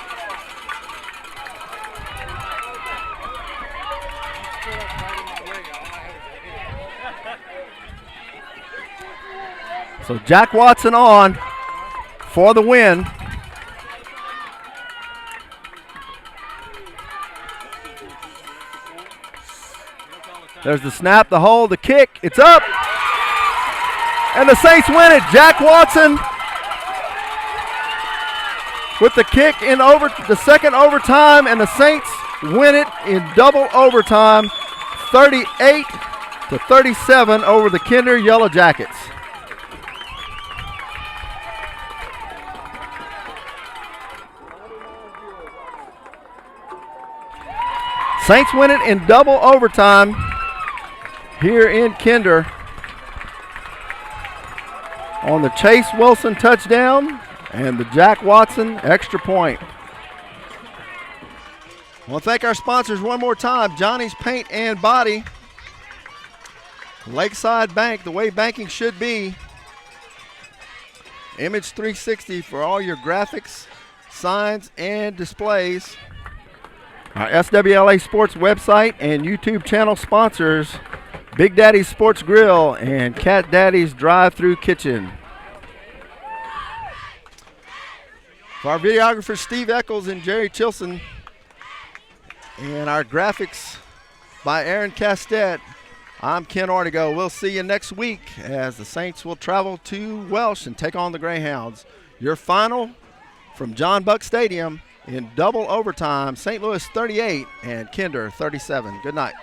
So Jack Watson on for the win. There's the snap, the hold, the kick. It's up. And the Saints win it. Jack Watson with the kick in the second overtime, and the Saints win it in double overtime, 38-37 over the Kinder Yellow Jackets. Saints win it in double overtime here in Kinder on the Chase Wilson touchdown and the Jack Watson extra point. I want to thank our sponsors one more time. Johnny's Paint and Body. Lakeside Bank, the way banking should be. Image 360 for all your graphics, signs, and displays. Our SWLA Sports website and YouTube channel sponsors, Big Daddy's Sports Grill and Cat Daddy's Drive-Thru Kitchen. For our videographers, Steve Eccles and Jerry Chilson, and our graphics by Aaron Castet, I'm Ken Ortego. We'll see you next week as the Saints will travel to Welsh and take on the Greyhounds. Your final from John Buck Stadium in double overtime, St. Louis 38 and Kinder 37. Good night.